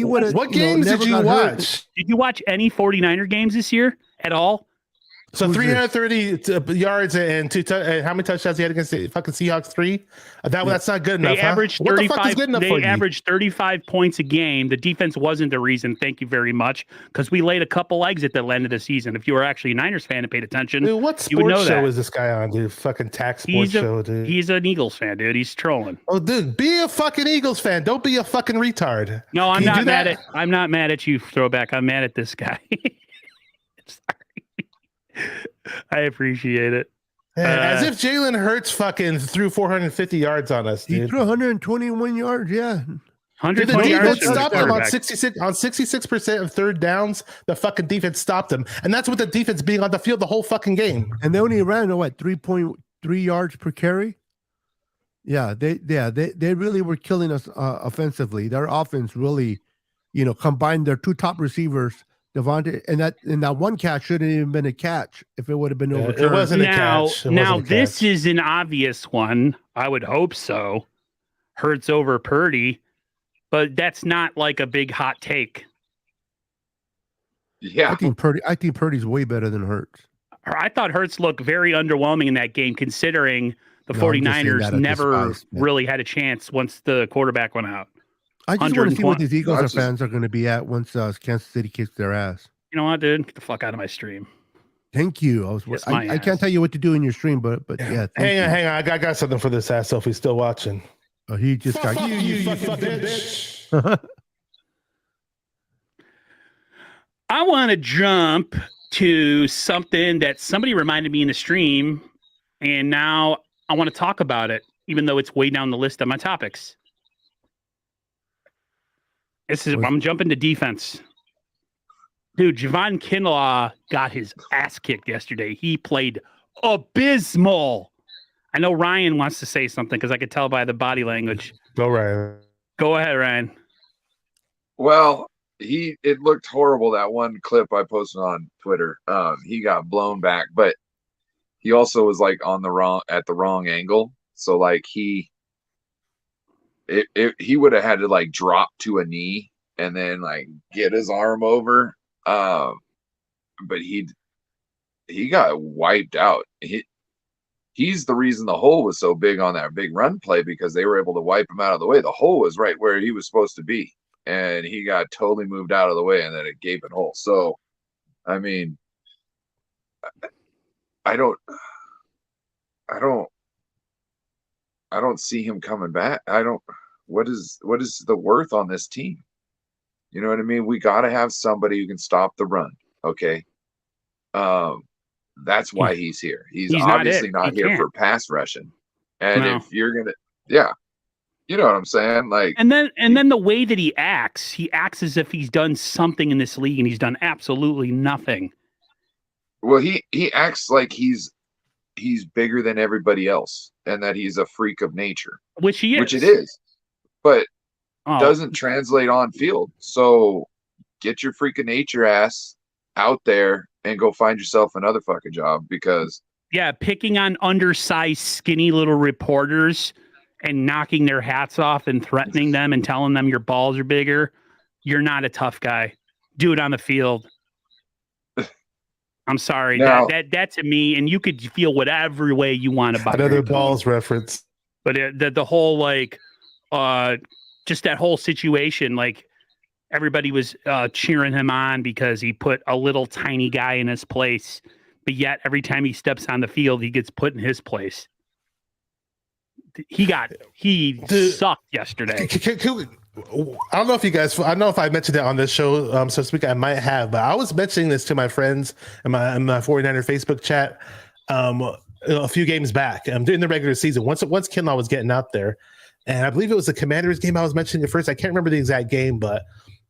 would have, What games did you watch? Did you watch any 49er games this year at all? So Who's 330 yards and how many touchdowns he had against the fucking Seahawks? 3. That's not good enough. They averaged What the fuck 35. is good enough They for you? averaged 35 points a game. The defense wasn't the reason. Thank you very much, because we laid a couple eggs at the end of the season. If you were actually a Niners fan and paid attention, Dude, what you would know sports show that. is this guy on, dude? Fucking tax sports show, dude. He's an Eagles fan, dude. He's trolling. Oh, dude, be a fucking Eagles fan. Don't be a fucking retard. No, I'm Can you not do mad that? I'm not mad at you, Throwback. I'm mad at this guy. Sorry. I appreciate it. As if Jalen Hurts fucking threw 450 yards on us, He dude. threw 121 yards. Yeah. Dude, 120 the yards. defense stopped him on 66% of third downs. The fucking defense stopped him, and that's with the defense being on the field the whole fucking game. And they only ran 3.3 yards per carry. Yeah, they really were killing us offensively. Their offense really, combined their 2 top receivers, Devontae, and that one catch shouldn't even been a catch if it would have been overturned. It wasn't a catch. This is an obvious one. I would hope so. Hurts over Purdy, but that's not like a big hot take. Yeah. I think Purdy's way better than Hurts. I thought Hurts looked very underwhelming in that game, considering the No, I'm just saying 49ers that at never this price, man. really had a chance once the quarterback went out. I just want to see what 120. these Eagles That's just- fans are going to be at once Kansas City kicks their ass. You know what, dude? Get the fuck out of my stream. Thank you. Kiss my I can't ass. tell you what to do in your stream, but yeah. Hang on. I got something for this asshole if he's still watching. Oh, he just got Fuck you fucking bitch. I want to jump to something that somebody reminded me in the stream, and now I want to talk about it, even though it's way down the list of my topics. I'm jumping to defense. Dude, Javon Kinlaw got his ass kicked yesterday. He played abysmal. I know Ryan wants to say something because I could tell by the body language. Go Ryan. Go ahead, Ryan. Well, it looked horrible, that one clip I posted on Twitter. He got blown back, but he also was like at the wrong angle. So like he would have had to like drop to a knee and then like get his arm over. But he got wiped out. He's the reason the hole was so big on that big run play, because they were able to wipe him out of the way. The hole was right where he was supposed to be, and he got totally moved out of the way, and then a gaping hole. So, I mean, I don't see him coming back. What is the worth on this team? You know what I mean? We got to have somebody who can stop the run. Okay. That's why he's here. He's obviously not here for pass rushing. And if you're going to, you know what I'm saying? Like, and then the way that he acts as if he's done something in this league, and he's done absolutely nothing. Well, he acts like he's bigger than everybody else, and that he's a freak of nature, which he is. Which it is, but doesn't translate on field. So get your freak of nature ass out there and go find yourself another fucking job, because picking on undersized, skinny little reporters and knocking their hats off and threatening them and telling them your balls are bigger. You're not a tough guy. Do it on the field. I'm sorry. Now, that to me, and you could feel whatever way you want about another balls reference. But the whole just that whole situation, like everybody was cheering him on because he put a little tiny guy in his place, but yet every time he steps on the field, he gets put in his place. He sucked yesterday. I don't know if you guys. I don't know if I mentioned it on this show, so to speak. I might have, but I was mentioning this to my friends in my 49er Facebook chat a few games back. During the regular season, once Kinlaw was getting out there, and I believe it was the Commanders game I was mentioning at first. I can't remember the exact game, but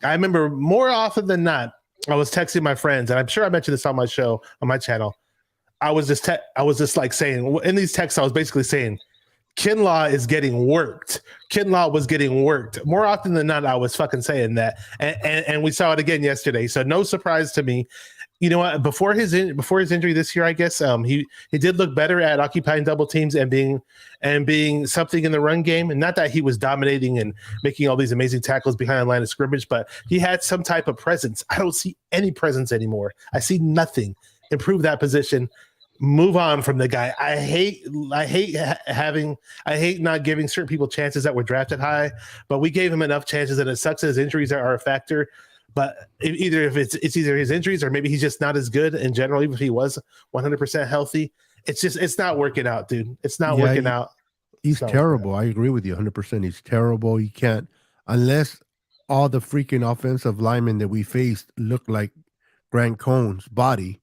I remember more often than not, I was texting my friends, and I'm sure I mentioned this on my show on my channel. I was just like saying in these texts, I was basically saying, Kinlaw is getting worked. Kinlaw was getting worked. More often than not, I was fucking saying that. And we saw it again yesterday. So no surprise to me. You know what? Before his injury this year, I guess he did look better at occupying double teams and being something in the run game. And not that he was dominating and making all these amazing tackles behind the line of scrimmage, but he had some type of presence. I don't see any presence anymore. I see nothing. Improve that position. Move on from the guy. I hate not giving certain people chances that were drafted high, but we gave him enough chances, and it sucks that his injuries are a factor. But either either his injuries or maybe he's just not as good in general, even if he was 100% healthy. It's not working out, dude. It's not working out. He's terrible. I agree with you 100%. He's terrible. He can't, unless all the freaking offensive linemen that we faced look like Grant Cohn's body.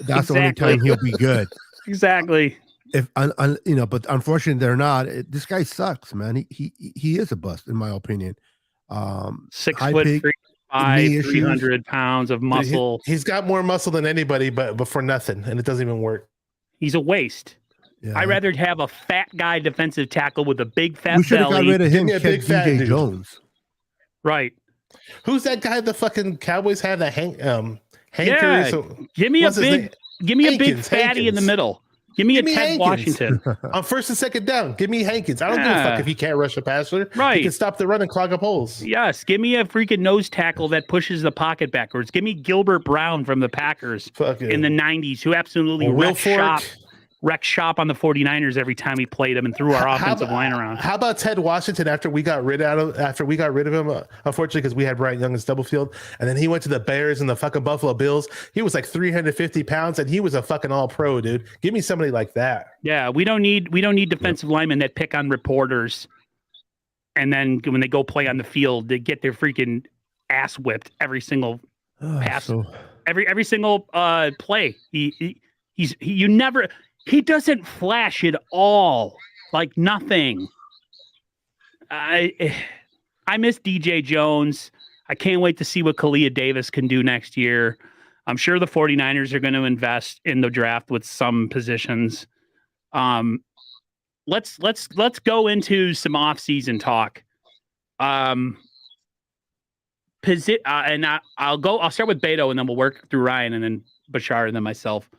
That's the only time he'll be good. Exactly. But unfortunately they're not. This guy sucks, man. He is a bust in my opinion. 6 foot 3'5", 300 pounds of muscle. He's got more muscle than anybody, but for nothing, and it doesn't even work. He's a waste. Yeah. I'd rather have a fat guy defensive tackle with a big fat belly. We should have got rid of him. Big fat DJ Jones. Right. Who's that guy the fucking Cowboys have that Hanker? Yeah, give me a big fatty in the middle. Give me a Ted Hankins. Washington On first and second down. Give me Hankins. I don't give a fuck if he can't rush a passer. Right. He can stop the run and clog up holes. Yes. Give me a freaking nose tackle that pushes the pocket backwards. Give me Gilbert Brown from the Packers in the 90s, who absolutely wrecked shop on the 49ers every time he played them and threw our offensive line around. How about Ted Washington after we got rid of him, unfortunately, because we had Bryant Young and Stubblefield, and then he went to the Bears and the fucking Buffalo Bills. He was like 350 pounds and he was a fucking all-pro, dude. Give me somebody like that. Yeah, we don't need defensive linemen that pick on reporters, and then when they go play on the field, they get their freaking ass whipped every single pass, every single play. He doesn't flash at all, like nothing. I miss DJ Jones. I can't wait to see what Kalia Davis can do next year. I'm sure the 49ers are going to invest in the draft with some positions. Let's go into some off-season talk. And I'll start with Beto, and then we'll work through Ryan, and then Bashar, and then myself.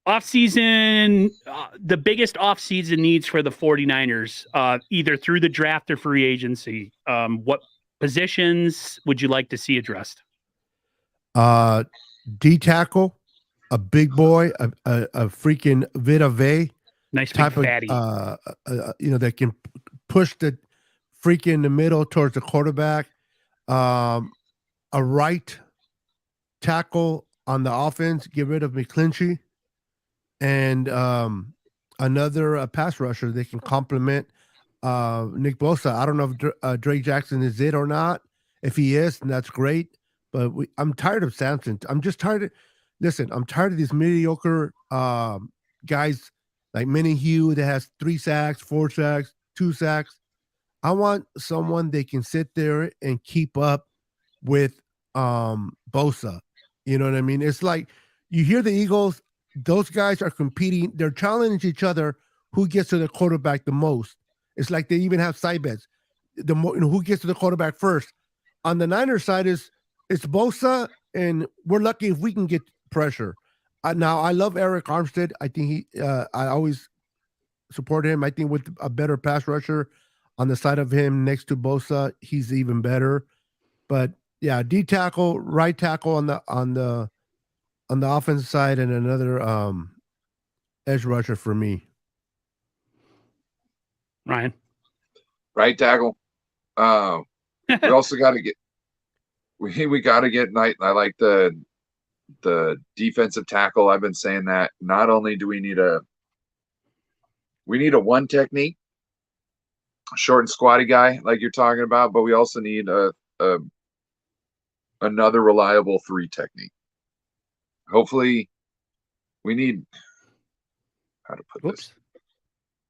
Off-season, the biggest off-season needs for the 49ers, either through the draft or free agency. What positions would you like to see addressed? D tackle, a big boy, a freaking Vita Vea. Nice type big fatty. That can push the freaking the middle towards the quarterback. A right tackle on the offense, get rid of McClinchy. And another pass rusher they can complement Nick Bosa. I don't know if Drake Jackson is it or not. If he is, then that's great. But I'm tired of Sampson. I'm just tired. I'm tired of these mediocre guys like Minihue that has 3 sacks, 4 sacks, 2 sacks. I want someone they can sit there and keep up with Bosa. You know what I mean? It's like you hear the Eagles. Those guys are competing. They're challenging each other. Who gets to the quarterback the most? It's like they even have side bets. Who gets to the quarterback first? On the Niners side it's Bosa, and we're lucky if we can get pressure. Now I love Eric Armstead. I think I always support him. I think with a better pass rusher on the side of him next to Bosa, he's even better. But yeah, D tackle, right tackle on the offensive side, and another edge rusher for me. Ryan. Right tackle. We also got to get we got to get Knight. I like the defensive tackle. I've been saying that. Not only do we need a one technique, short and squatty guy like you're talking about, but we also need another reliable 3 technique. Hopefully, we need how to put this.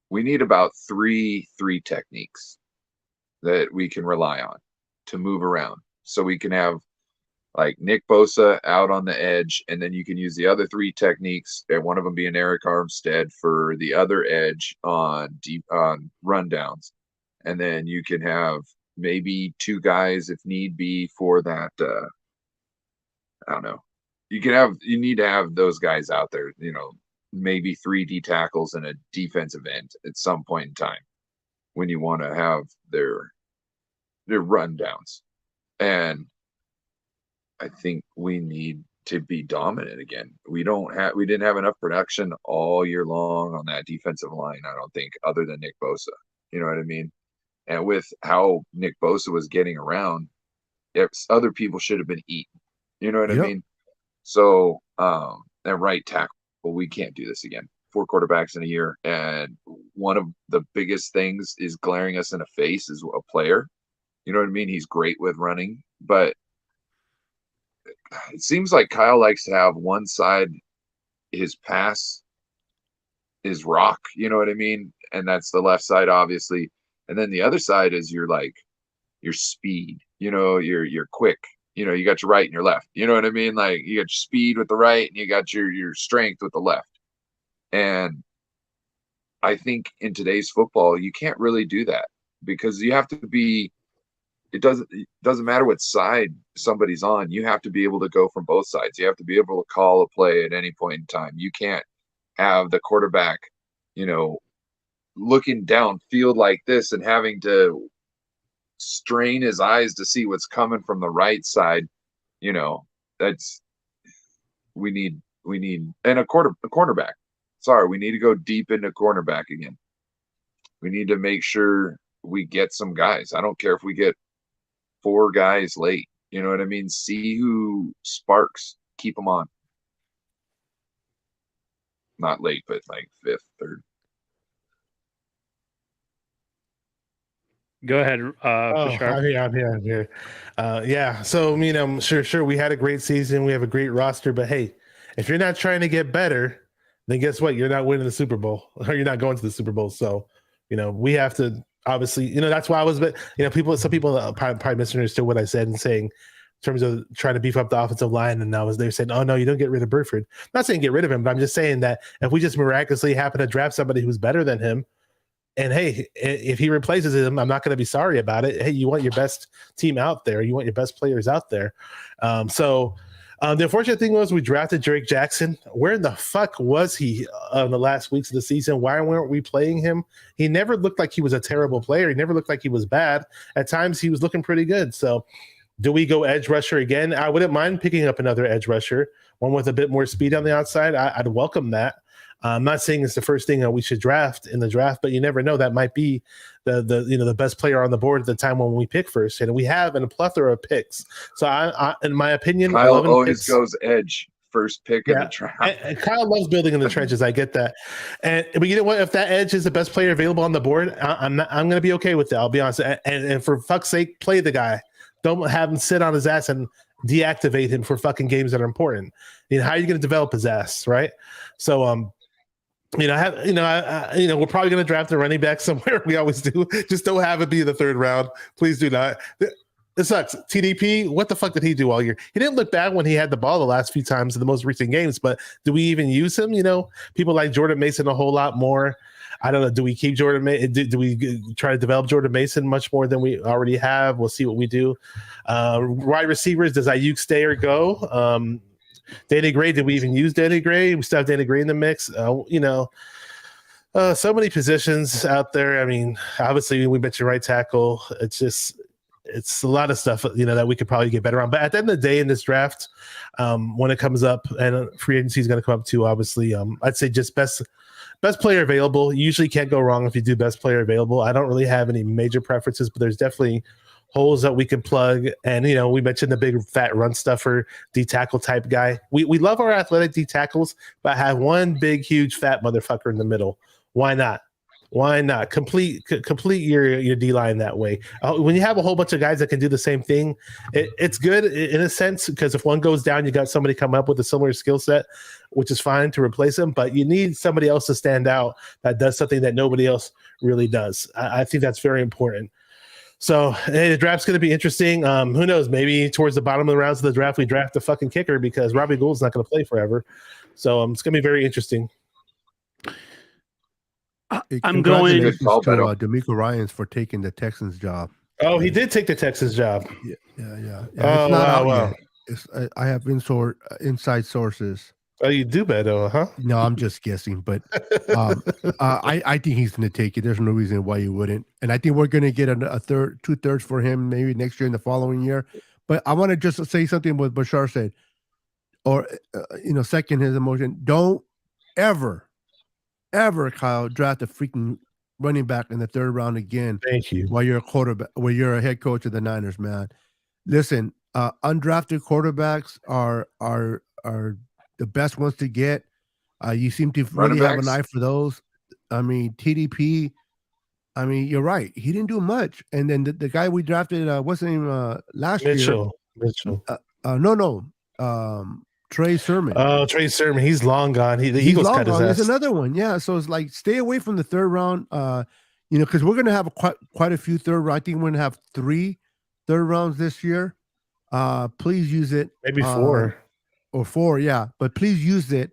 We need about three techniques that we can rely on to move around. So we can have like Nick Bosa out on the edge, and then you can use the other 3 techniques, and one of them being Eric Armstead for the other edge on rundowns. And then you can have maybe 2 guys if need be for that. I don't know. You need to have those guys out there, maybe 3 D tackles and a defensive end at some point in time when you want to have their rundowns. And I think we need to be dominant again. We didn't have enough production all year long on that defensive line, I don't think, other than Nick Bosa. You know what I mean? And with how Nick Bosa was getting around, other people should have been eaten. You know what I mean? So at right tackle, we can't do this again. 4 quarterbacks in a year, and one of the biggest things is glaring us in the face is a player. You know what I mean? He's great with running, but it seems like Kyle likes to have one side, his pass is rock, you know what I mean? And that's the left side, obviously. And then the other side is your speed, you're quick. You got your right and your left. You know what I mean? Like you got your speed with the right and you got your strength with the left. And I think in today's football, you can't really do that because you have to be, it doesn't matter what side somebody's on. You have to be able to go from both sides. You have to be able to call a play at any point in time. You can't have the quarterback, looking downfield like this and having to strain his eyes to see what's coming from the right side. That's we need and a cornerback. Sorry, we need to go deep into cornerback again. We need to make sure we get some guys. I don't care if we get 4 guys late. You know what I mean? See who sparks. Keep them on. Not late, but like 5th, 3rd. Go ahead, Bashar. I'm here. Yeah. So, sure, we had a great season. We have a great roster, but hey, if you're not trying to get better, then guess what? You're not winning the Super Bowl, or you're not going to the Super Bowl. So, we have to obviously, that's why I was, some people probably misunderstood what I said and saying in terms of trying to beef up the offensive line. And they're saying, oh no, you don't get rid of Burford. I'm not saying get rid of him, but I'm just saying that if we just miraculously happen to draft somebody who's better than him, and hey, if he replaces him, I'm not going to be sorry about it. Hey, you want your best team out there. You want your best players out there. The unfortunate thing was we drafted Drake Jackson. Where in the fuck was he in the last weeks of the season? Why weren't we playing him? He never looked like he was a terrible player. He never looked like he was bad. At times, he was looking pretty good. So do we go edge rusher again? I wouldn't mind picking up another edge rusher, one with a bit more speed on the outside. I'd welcome that. I'm not saying it's the first thing that we should draft in the draft, but you never know. That might be the best player on the board at the time when we pick first. And we have a plethora of picks. So I in my opinion, Kyle always goes edge first pick in the draft. And Kyle loves building in the trenches. I get that. But you know what? If that edge is the best player available on the board, I'm going to be okay with that. I'll be honest. And for fuck's sake, play the guy. Don't have him sit on his ass and deactivate him for fucking games that are important. How are you going to develop his ass, right? So we're probably going to draft a running back somewhere. We always do. Just don't have it be the 3rd round. Please do not. It sucks. TDP, what the fuck did he do all year? He didn't look bad when he had the ball the last few times in the most recent games, but do we even use him? People like Jordan Mason a whole lot more. I don't know. Do we keep Jordan Mason? Do we try to develop Jordan Mason much more than we already have? We'll see what we do. Wide receivers, does Ayuk stay or go? Danny Gray, did we even use Danny Gray? We still have Danny Gray in the mix. So many positions out there. I mean, obviously we mentioned right tackle. It's a lot of stuff, that we could probably get better on. But at the end of the day in this draft, when it comes up and free agency is going to come up too, obviously, I'd say just best player available. You usually can't go wrong if you do best player available. I don't really have any major preferences, but there's definitely holes that we can plug. And, we mentioned the big fat run stuffer, D tackle type guy. We love our athletic D tackles, but have one big, huge fat motherfucker in the middle. Why not? Why not complete your D line that way? When you have a whole bunch of guys that can do the same thing, it's good in a sense, because if one goes down, you got somebody come up with a similar skill set, which is fine to replace them. But you need somebody else to stand out that does something that nobody else really does. I think that's very important. So the draft's going to be interesting. Who knows? Maybe towards the bottom of the rounds of the draft, we draft the fucking kicker because Robbie Gould's not going to play forever. So it's going to be very interesting. I'm going to D'Amico Ryans for taking the Texans job. Oh, he did take the Texans job. Yeah. Oh, it's not out wow. yet. I have inside sources. Oh, you do better, huh? No, I'm just guessing, but I think he's going to take it. There's no reason why you wouldn't, and I think we're going to get a 2/3 for him maybe next year and the following year. But I want to just say something what Bashar said, or second his emotion. Don't ever, Kyle, draft a freaking running back in the 3rd round again. Thank you. While you're a quarterback, while you're a head coach of the Niners, man. Listen, undrafted quarterbacks are the best ones to get. You seem to really have an eye for those. I mean, TDP. I mean, you're right. He didn't do much. And then the guy we drafted, what's his name? Last year. Mitchell. No. Trey Sermon. Oh, Trey Sermon. He's long gone. The Eagles cut his ass. There's another one. Yeah. So it's like stay away from the 3rd round. Because we're gonna have quite a few 3rd round. I think we're gonna have 3 3rd rounds this year. Please use it. Maybe 4. Or 4, yeah. But please use it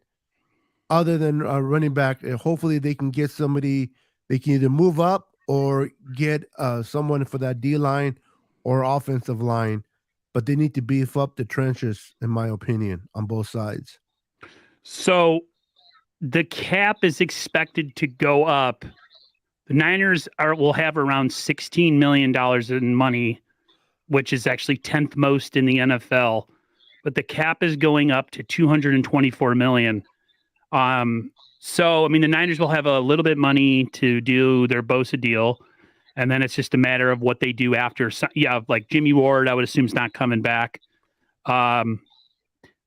other than running back. Hopefully they can get somebody. They can either move up or get someone for that D line or offensive line. But they need to beef up the trenches, in my opinion, on both sides. So the cap is expected to go up. The Niners will have around $16 million in money, which is actually 10th most in the NFL. But the cap is going up to $224 million. So, I mean, the Niners will have a little bit of money to do their Bosa deal. And then it's just a matter of what they do after. Yeah, like Jimmy Ward, I would assume is not coming back.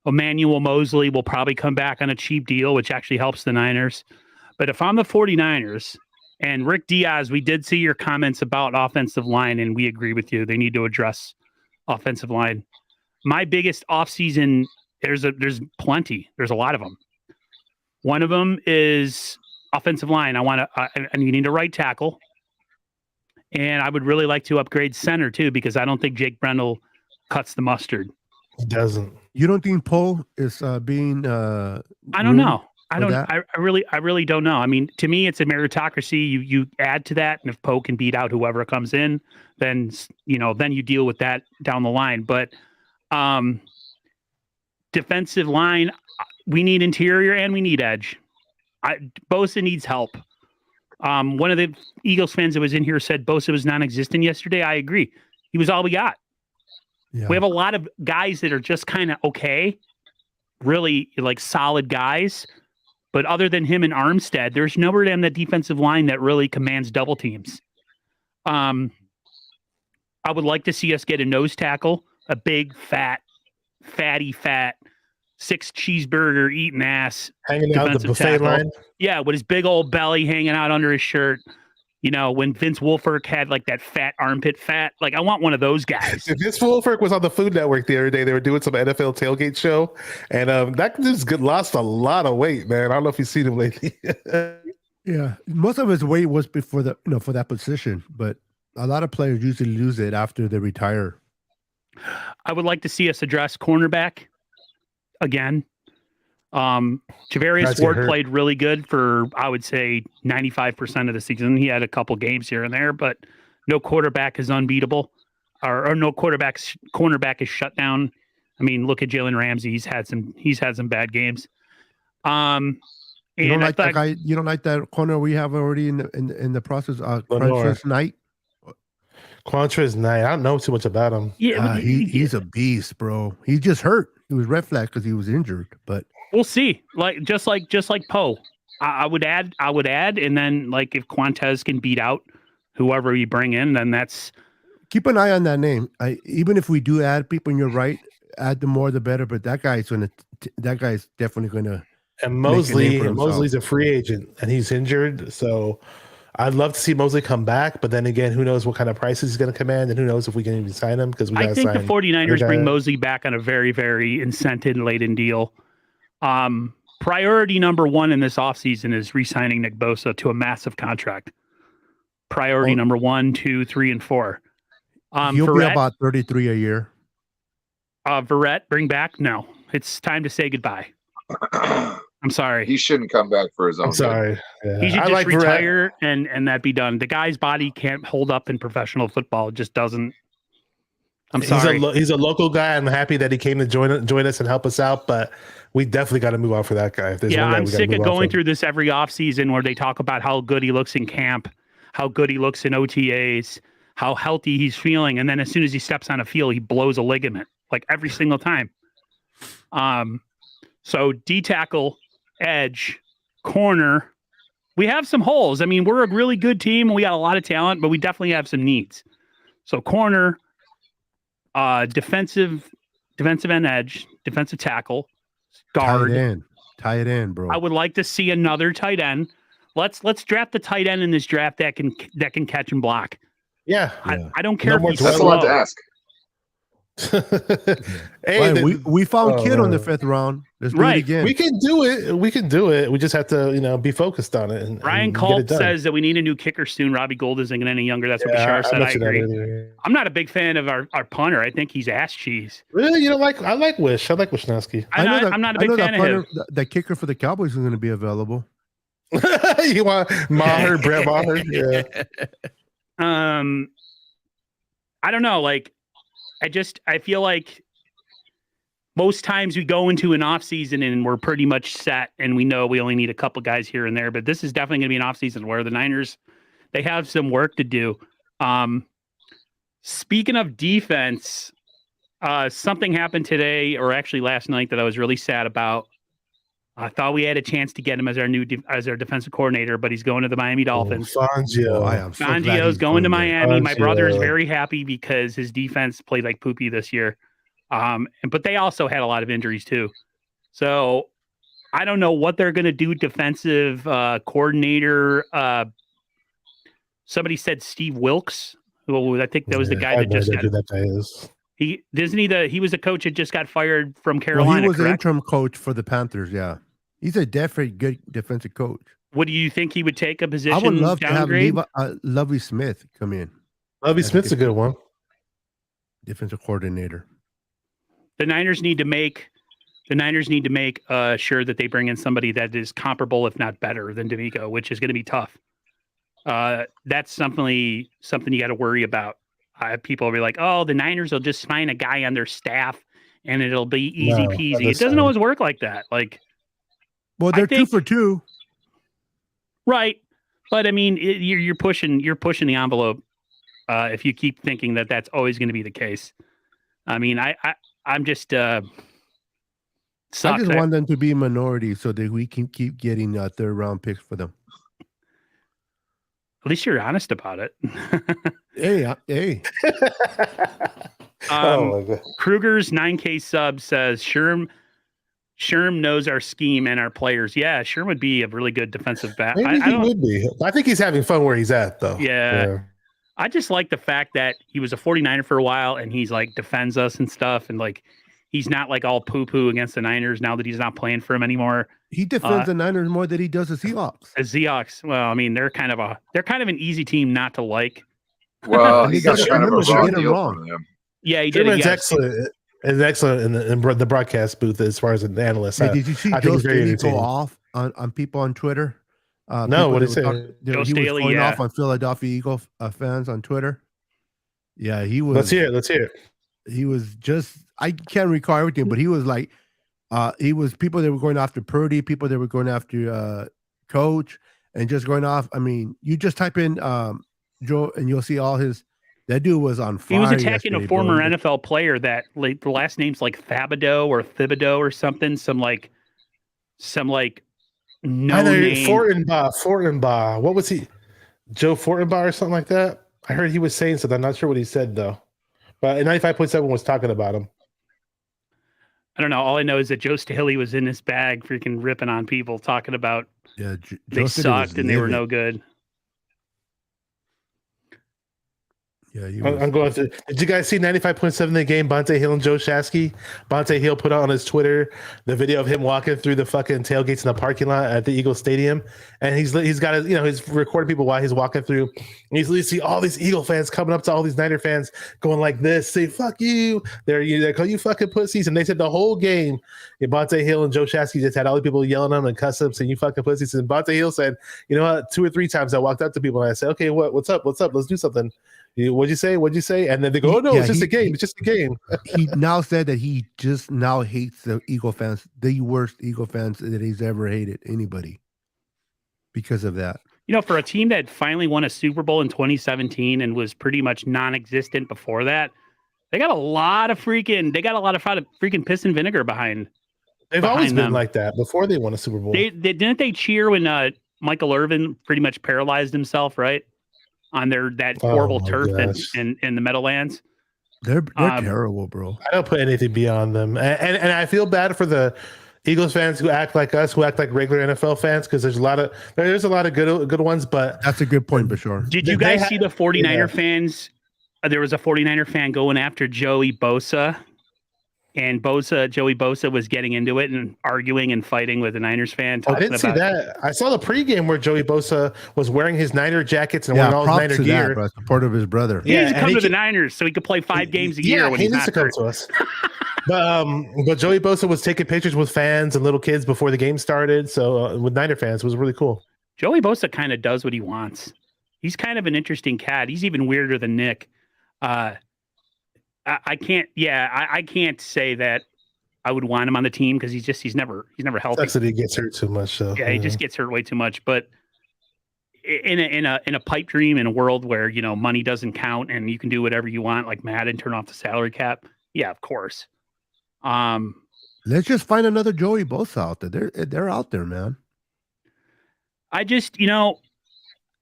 Emmanuel Mosley will probably come back on a cheap deal, which actually helps the Niners. But if I'm the 49ers and Rick Diaz, we did see your comments about offensive line, and we agree with you. They need to address offensive line. My biggest offseason, there's plenty. There's a lot of them. One of them is offensive line. And you need a right tackle. And I would really like to upgrade center too, because I don't think Jake Brendel cuts the mustard. He doesn't. You don't think Poe is being? I don't know. I really don't know. I mean, to me, it's a meritocracy. You add to that, and if Poe can beat out whoever comes in, then you deal with that down the line. But defensive line, we need interior and we need edge. Bosa needs help. One of the Eagles fans that was in here said Bosa was non-existent yesterday. I agree. He was all we got. Yeah. We have a lot of guys that are just kind of okay, really like solid guys. But other than him and Armstead, there's nobody on the defensive line that really commands double teams. I would like to see us get a nose tackle, a big, fatty, 6 cheeseburger eating ass hanging out the buffet line. Yeah, with his big old belly hanging out under his shirt. When Vince Wilfork had like that fat armpit fat, like I want one of those guys. Vince Wilfork was on the Food Network the other day. They were doing some NFL tailgate show, and that just lost a lot of weight, man. I don't know if you've seen him lately. Yeah, most of his weight was before for that position, but a lot of players usually lose it after they retire. I would like to see us address cornerback again. Javarius Ward played really good for, I would say, 95% of the season. He had a couple games here and there, but no quarterback is unbeatable, or no cornerback is shut down. I mean, look at Jalen Ramsey. He's had some bad games. You don't like that guy? You don't like that corner we have already in the process? Quantrez Knight. Quantrez Knight. I don't know too much about him. Yeah, he's a beast, bro. He just hurt. He was red flag because he was injured, but. We'll see. Just like Poe, I would add, and then like if Quantrez can beat out whoever you bring in, then that's. Keep an eye on that name. Even if we do add people, and you're right, add the more the better. But that guy's definitely gonna. And Mosley's a free agent, and he's injured, so I'd love to see Mosley come back, but then again, who knows what kind of prices he's going to command, and who knows if we can even sign him because we got to I think sign. the 49ers bring Mosley back on a very, very incentive-laden deal. Priority number one in this offseason is re-signing Nick Bosa to a massive contract. Priority number 1, 2, 3, and 4. He'll be about 33 a year. Verrett, bring back? No. It's time to say goodbye. I'm sorry. He shouldn't come back for his own. I'm sorry. Yeah. He should I just like retire and that be done. The guy's body can't hold up in professional football. It just doesn't. I'm sorry. He's a local guy. I'm happy that he came to join us and help us out, but we definitely got to move on for that guy. Yeah, I'm sick of going through this every offseason where they talk about how good he looks in camp, how good he looks in OTAs, how healthy he's feeling, and then as soon as he steps on a field, he blows a ligament, like every single time. So D-tackle, edge, corner, we have some holes. I mean, we're a really good team, and we got a lot of talent, but we definitely have some needs. So corner, defensive end edge, defensive tackle, guard. Tie it in, bro. I would like to see another tight end. Let's draft the tight end in this draft that can catch and block. Yeah. I don't care if he's That's a slow. lot to ask. Hey, we found Kid on the 5th round. Let's do it again. We can do it. We just have to, be focused on it. And Ryan Colt says that we need a new kicker soon. Robbie Gould isn't getting any younger. That's what Bashar said. I agree. I'm not a big fan of our punter. I think he's ass cheese. Really? You don't like? I like Wish. I like Wishnowski. I'm not a big fan of him. The kicker for the Cowboys is going to be available. You want Maher, Brett Maher? Yeah. I don't know. Like, I feel like most times we go into an off season and we're pretty much set and we know we only need a couple guys here and there, but this is definitely going to be an off season where the Niners, they have some work to do. Speaking of defense, something happened today or actually last night that I was really sad about. I thought we had a chance to get him as our defensive coordinator, but he's going to the Miami Dolphins. Fangio's going to Miami. My brother is very happy because his defense played like poopy this year. But they also had a lot of injuries too. So I don't know what they're going to do. Defensive coordinator. Somebody said Steve Wilkes. Who I think that was the guy that just got. That guy is. He was a coach that just got fired from Carolina. Well, he was an correct? interim coach for the Panthers. Yeah, he's a definitely good defensive coach. What do you think he would take a position? I would love downgrade? to have Lovie Smith come in. Lovie Smith's a good one. Defensive coordinator. The Niners need to make sure that they bring in somebody that is comparable, if not better, than D'Amico, which is going to be tough. That's something you got to worry about. People will be like, "Oh, the Niners will just find a guy on their staff, and it'll be easy peasy." It doesn't always work like that. Like, well, they're 2 for 2, right? But I mean, you're pushing the envelope if you keep thinking that that's always going to be the case. I mean, I'm just I just want them to be a minority so that we can keep getting 3rd round picks for them. At least you're honest about it. Hey. Oh my God. Kruger's 9K sub says Sherm knows our scheme and our players. Yeah, Sherm would be a really good defensive back. Maybe he would be. I think he's having fun where he's at, though. Yeah. I just like the fact that he was a 49er for a while and he's like defends us and stuff. And like, he's not like all poo-poo against the Niners now that he's not playing for him anymore. He defends the Niners more than he does the Seahawks. The Seahawks, well, I mean, they're kind of an easy team not to like. Well, he got kind of a wrong deal wrong. from them. Yeah, he did. Sherman's excellent. Is excellent in the broadcast booth as far as an analyst. Hey, did you see Joe Staley go off on people on Twitter? No, what is it? Joe he Staley, was going off on Philadelphia Eagles fans on Twitter. Yeah, he was. Let's hear it. He was just. I can't recall everything, but he was like, he was people that were going after Purdy, people that were going after Coach, and just going off. I mean, you just type in Joe, and you'll see all his. That dude was on fire. He was attacking a former NFL player that like the last name's like Thibodeau or something. Some no name. Fortenbaugh. What was he? Joe Fortenbaugh or something like that? I heard he was saying something. I'm not sure what he said though. But 95.7 was talking about him. I don't know. All I know is that Joe Staley was in his bag freaking ripping on people, talking about they sucked and they were no good. Yeah, I'm going through. Did you guys see 95.7 the game? Bonte Hill and Joe Shasky. Bonte Hill put out on his Twitter the video of him walking through the fucking tailgates in the parking lot at the Eagles Stadium, and he's got he's recording people while he's walking through. And you see all these Eagle fans coming up to all these Niner fans, going like this, say "fuck you." They call you fucking pussies, and they said the whole game. Bonte Hill and Joe Shasky just had all the people yelling at him and cussing him, saying "you fucking pussies." And Bonte Hill said, "You know what? 2 or 3 times I walked up to people and I said, okay, what's up? Let's do something." What'd you say? And then they go, "Oh no, it's just a game. It's just a game." He now said that he just now hates the Eagle fans, the worst Eagle fans that he's ever hated anybody because of that. For a team that finally won a Super Bowl in 2017 and was pretty much non-existent before that, they got a lot of freaking piss and vinegar behind. They've always been like that before they won a Super Bowl. Didn't they cheer when Michael Irvin pretty much paralyzed himself, right? On that horrible turf in the Meadowlands. They're terrible, bro. I don't put anything beyond them. And I feel bad for the Eagles fans who act like us, who act like regular NFL fans, because there's a lot of good ones, but that's a good point, for sure. Did you guys see the 49er fans? There was a 49er fan going after Joey Bosa. And Joey Bosa was getting into it and arguing and fighting with the Niners fan. I didn't see that. I saw the pregame where Joey Bosa was wearing his Niner jackets and wearing all his Niner gear. That, bro. Support of his brother. He needs to come to the Niners so he could play 5 games a year when he's not hurt. To us. But Joey Bosa was taking pictures with fans and little kids before the game started. So with Niner fans, it was really cool. Joey Bosa kind of does what he wants. He's kind of an interesting cat. He's even weirder than Nick. I can't say that I would want him on the team because he's never healthy. That's that he gets hurt too much. So he just gets hurt way too much. But in a pipe dream, in a world where money doesn't count and you can do whatever you want, like Madden, turn off the salary cap. Yeah, of course. Let's just find another Joey Bosa out there. They're out there, man. I just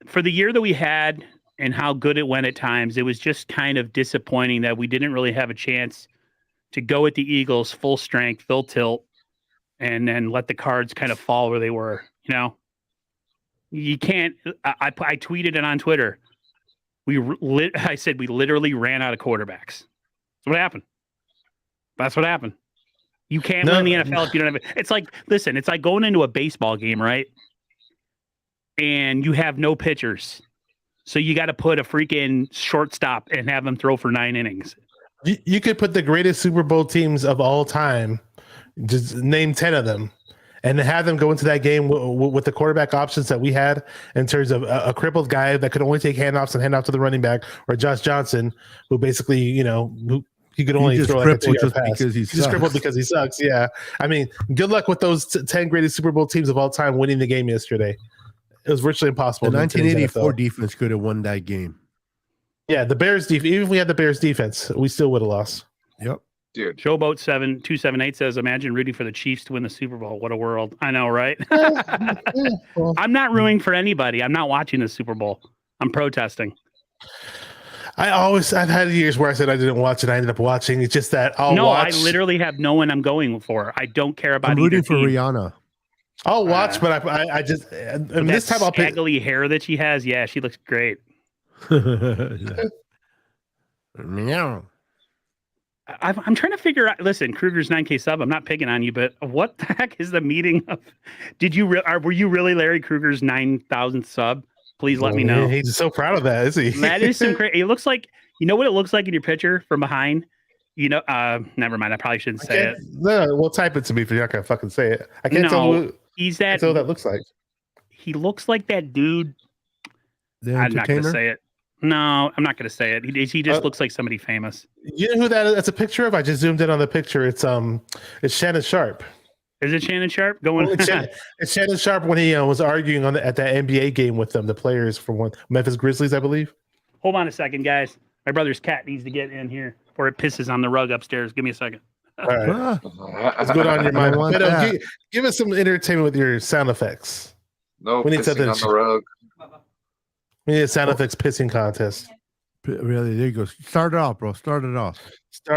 for the year that we had and how good it went at times, it was just kind of disappointing that we didn't really have a chance to go at the Eagles full strength, full tilt, and then let the cards kind of fall where they were. You can't. I tweeted it on Twitter. I said we literally ran out of quarterbacks. That's what happened. That's what happened. You can't win the NFL if you don't have it. It's like going into a baseball game, right? And you have no pitchers. So you got to put a freaking shortstop and have them throw for 9 innings. You could put the greatest Super Bowl teams of all time, just name 10 of them, and have them go into that game with the quarterback options that we had in terms of a crippled guy that could only take handoffs and hand off to the running back, or Josh Johnson, who basically, he could only throw like a 2-yard pass. He's just crippled because he sucks. Yeah. I mean, good luck with those 10 greatest Super Bowl teams of all time winning the game yesterday. It was virtually impossible. The 1984 defense could have won that game. Yeah, the Bears defense. Even if we had the Bears defense, we still would have lost. Yep. Dude. Showboat 7278 says, "Imagine rooting for the Chiefs to win the Super Bowl. What a world!" I know, right? I'm not rooting for anybody. I'm not watching the Super Bowl. I'm protesting. I've had years where I said I didn't watch it. I ended up watching. It's just that I'll watch. I literally have no one I'm going for. I don't care about. I'm rooting for team. Rihanna. I'll watch, but I just this time I'll pick scraggly hair that she has. Yeah, she looks great. Meow. I'm trying to figure out. Listen, Kruger's 9K sub. I'm not picking on you, but what the heck is the meaning of? Were you really Larry Kruger's 9,000th sub? Please let me know. He's so proud of that, is he? That is some crazy. It looks like what it looks like in your picture from behind. Never mind. I probably shouldn't say it. No, well, type it to me if you're not gonna fucking say it. I can't tell what that looks like. He looks like that dude. I'm not gonna say it. No, I'm not gonna say it. He just looks like somebody famous. You know who that's a picture of? I just zoomed in on the picture. It's Shannon Sharp. Is it Shannon Sharp going? It's Shannon Sharp when he was arguing at that NBA game with them, the players from Memphis Grizzlies, I believe. Hold on a second, guys. My brother's cat needs to get in here before it pisses on the rug upstairs. Give me a second. All right. Let's go on your mind. Give us some entertainment with your sound effects. No, we need something on the rug. We need a sound effects pissing contest. Really? There you go. Start it off, bro. Start it off. I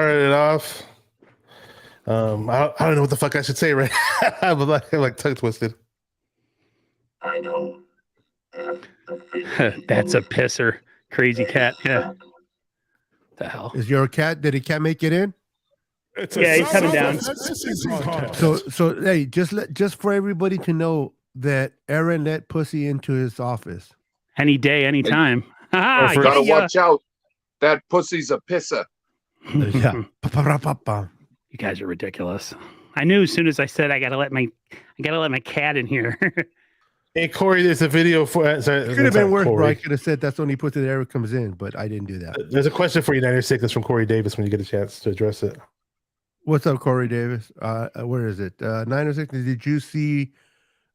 don't know what the fuck I should say, right? I'm like tongue twisted. I know. That's a pisser. Crazy cat. Yeah. The hell? Is your cat? Did he can't make it in? Yeah, he's coming down. So hey, just for everybody to know that Aaron let Pussy into his office. Any day, any time. Ah, for- Gotta yeah. watch out. That pussy's a pisser. Yeah. Pa-pa-ra-pa-pa. You guys are ridiculous. I knew as soon as I said I gotta let my cat in here. Hey Corey, there's a video for. Sorry, Could have been worse, bro. I Corey. could have said that's when he puts it there, it comes in, but I didn't do that. There's a question for you, Niners Sickness from Corey Davis when you get a chance to address it. What's up, Corey Davis? Where is it? 906. Did you see?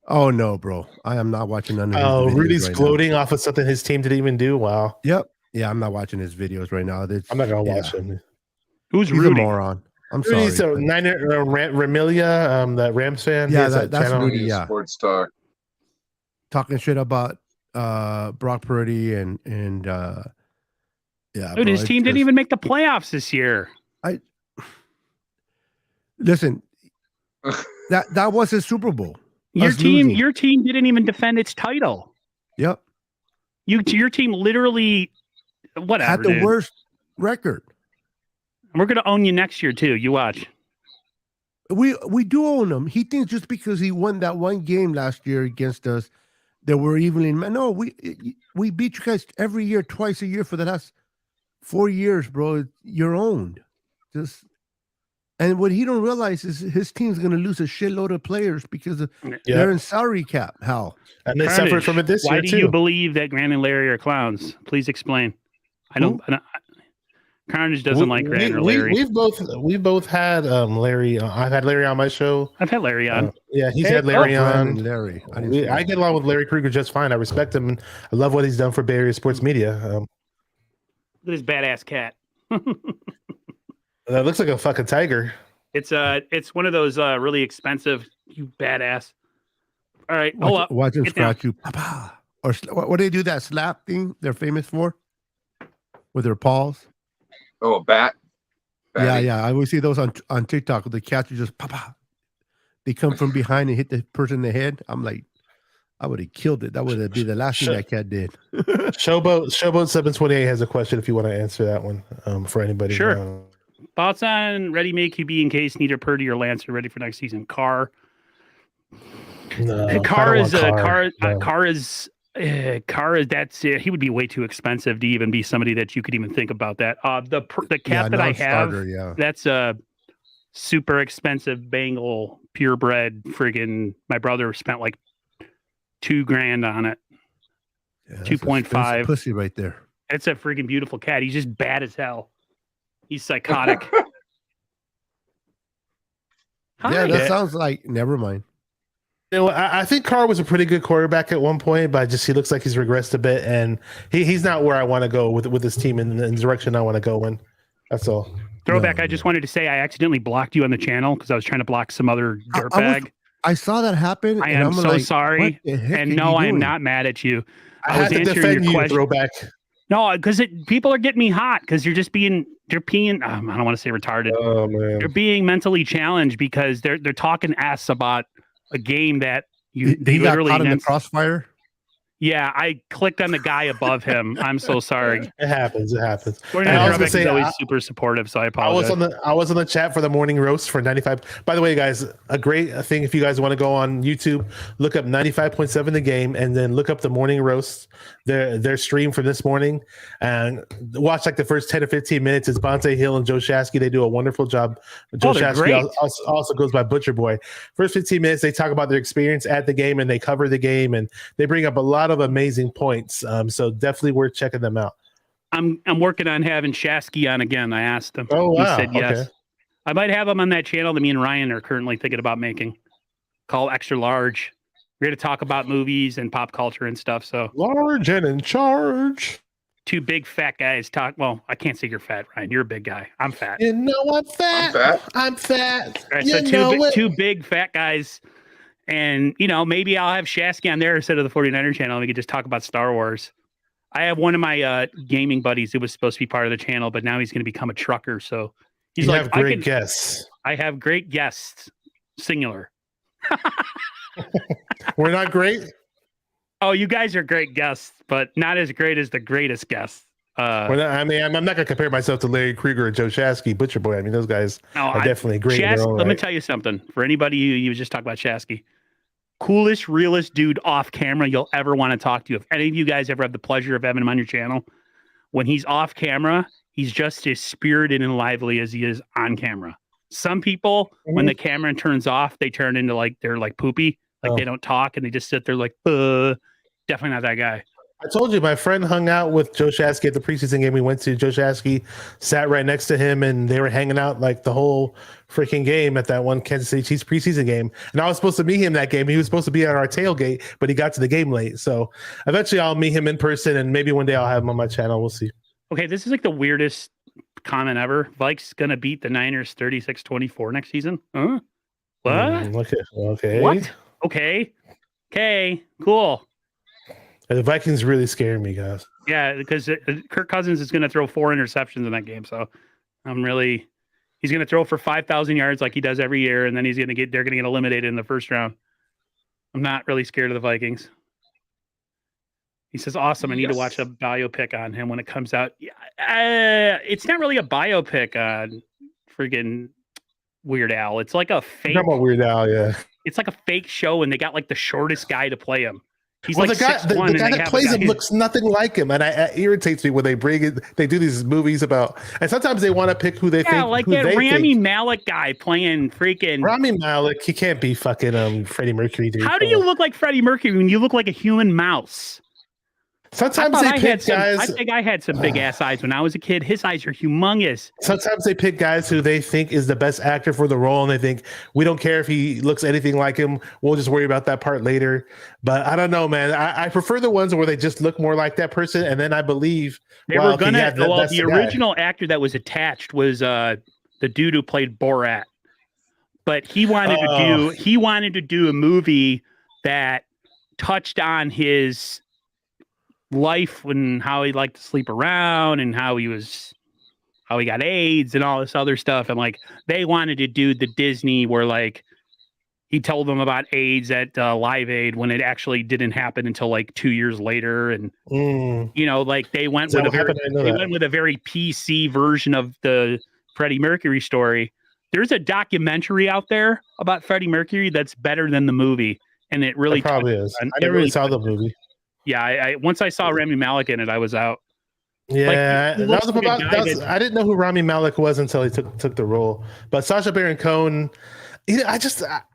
Oh no, bro. I am not watching none of his videos Rudy's right gloating off of something his team didn't even do. Wow. now. Yep. Yeah, I'm not watching his videos right now. I'm not gonna watch him. Who's He's Rudy? a moron. I'm sorry. Rudy's a but- Niner Ramilia, that Rams fan. He Yeah, has a that's channel. Rudy. Yeah. Sports talk. Talking shit about Brock Purdy and yeah. Dude, bro, his it's team didn't just- even make the playoffs this year. listen. That was his Super Bowl. Your Us team losing. didn't even defend its title. Yep. Your team literally, whatever. Had the dude. worst record. We're gonna own you next year too. You watch. We do own him. He thinks just because he won that one game last year against us that we're evenly. No, we beat you guys every year, twice a year for the last 4 years, bro. You're owned. And what he don't realize is his team's going to lose a shitload of players because they're in salary cap. Hal. And they Carnage, suffered from it this why year do too. you believe that Grant and Larry are clowns? Please explain. I don't. Carnage doesn't like Grant or Larry. We've both had Larry. I've had Larry on my show. I've had Larry on. Yeah, he's Hey, had Larry Brandon on. and Larry. I didn't see I that. get along with Larry Krueger just fine. I respect him. And I love what he's done for Bay Area sports media. Look at this badass cat. That looks like a fucking tiger. It's one of those really expensive. You badass. All right, hold up. Watch him Get down. scratch you. Papa. Or what do they do? That slap thing they're famous for with their paws. Oh, a bat. Batty. Yeah. I always see those on TikTok. The cats are just papa. They come from behind and hit the person in the head. I'm like, I would have killed it. That would have been the last thing that cat did. Showboat 728 has a question if you want to answer that one for anybody. Sure. Thoughts on ready-made QB in case neither Purdy or Lance are ready for next season? Carr is that's he would be way too expensive to even be somebody that you could even think about that. The cat that I have, that's a super expensive Bengal purebred friggin'. My brother spent like $2,000 on it. Yeah, 2.5 pussy right there. It's a friggin' beautiful cat. He's just bad as hell. He's psychotic. Yeah, that sounds like never mind. You know, I think Carr was a pretty good quarterback at one point, but he looks like he's regressed a bit, and he's not where I want to go with this team in the direction I want to go in. That's all. Throwback. I just wanted to say I accidentally blocked you on the channel because I was trying to block some other dirtbag. I saw that happen. I am I'm so like, sorry, what the heck and are no, you I am doing? not mad at you. I had to defend you, Throwback. No, because people are getting me hot because you're being I don't want to say retarded. Oh man, They're being mentally challenged because they're talking ass about a game that they got literally caught in the crossfire. Yeah, I clicked on the guy above him. I'm so sorry. It happens. Gordon And I was gonna say, is always super supportive, so I apologize. I was on the chat for the morning roast for 95. By the way, guys, a great thing if you guys want to go on YouTube, look up 95.7 The Game, and then look up the morning roast, their stream from this morning, and watch like the first 10 or 15 minutes. It's Bonte Hill and Joe Shasky. They do a wonderful job. Joe Shasky also goes by Butcher Boy. First 15 minutes, they talk about their experience at the game, and they cover the game, and they bring up a lot of amazing points. So definitely worth checking them out. I'm working on having Shasky on again. I asked him. Oh, wow. He said yes. Okay. I might have him on that channel that me and Ryan are currently thinking about making. Called Extra Large. We're going to talk about movies and pop culture and stuff. So large and in charge. Two big fat guys talk. Well, I can't say you're fat, Ryan. You're a big guy. I'm fat. You know I'm fat. I'm fat. All right, so two big fat guys. And, maybe I'll have Shasky on there instead of the 49er channel. And we could just talk about Star Wars. I have one of my gaming buddies who was supposed to be part of the channel, but now he's going to become a trucker. So he's you have great guests. I have great guests. Singular. We're not great. Oh, you guys are great guests, but not as great as the greatest guests. I mean, I'm not gonna compare myself to Larry Krueger or Joe Shasky, Butcher Boy. I mean, those guys are definitely great. Let me tell you something. For anybody you just talked about Shasky, coolest, realest dude off camera you'll ever want to talk to. If any of you guys ever have the pleasure of having him on your channel, when he's off camera, he's just as spirited and lively as he is on camera. Some people, when the camera turns off, they turn into they're like poopy, they don't talk and they just sit there like, definitely not that guy. I told you, my friend hung out with Joe Shasky at the preseason game we went to. Joe Shasky sat right next to him, and they were hanging out the whole freaking game at that one Kansas City Chiefs preseason game. And I was supposed to meet him that game. He was supposed to be at our tailgate, but he got to the game late. So eventually I'll meet him in person, and maybe one day I'll have him on my channel. We'll see. Okay, this is the weirdest comment ever. Vikes going to beat the Niners 36-24 next season? Huh? What? Okay. What? Okay, cool. The Vikings really scare me, guys. Yeah, because Kirk Cousins is going to throw 4 interceptions in that game. So he's going to throw for 5,000 yards like he does every year. And then they're going to get eliminated in the first round. I'm not really scared of the Vikings. He says, awesome. I need to watch a biopic on him when it comes out. It's not really a biopic on friggin' Weird Al. It's like a fake. Talking about Weird Al, yeah. It's like a fake show, and they got the shortest guy to play him. He's the guy that plays him looks nothing like him, and it irritates me when they bring it. They do these movies about, and sometimes they want to pick who they think. Yeah, like that Rami Malek guy playing freaking Rami Malek. He can't be fucking Freddie Mercury, dude. How do you look like Freddie Mercury when you look like a human mouse? Sometimes they pick guys. I think I had some big ass eyes when I was a kid. His eyes are humongous. Sometimes they pick guys who they think is the best actor for the role, and they think we don't care if he looks anything like him. We'll just worry about that part later. But I don't know, man. I prefer the ones where they just look more like that person, and then I believe they were gonna. The original actor that was attached was the dude who played Borat, but he wanted to do a movie that touched on his life and how he liked to sleep around and how he got AIDS and all this other stuff. And they wanted to do the Disney where he told them about AIDS at Live Aid when it actually didn't happen until 2 years later. And, they went with a very PC version of the Freddie Mercury story. There's a documentary out there about Freddie Mercury that's better than the movie. And it really probably is. I never really saw the movie. Yeah, I once I saw Rami Malek in it, I was out. Yeah, I didn't know who Rami Malek was until he took the role. But Sacha Baron Cohen, I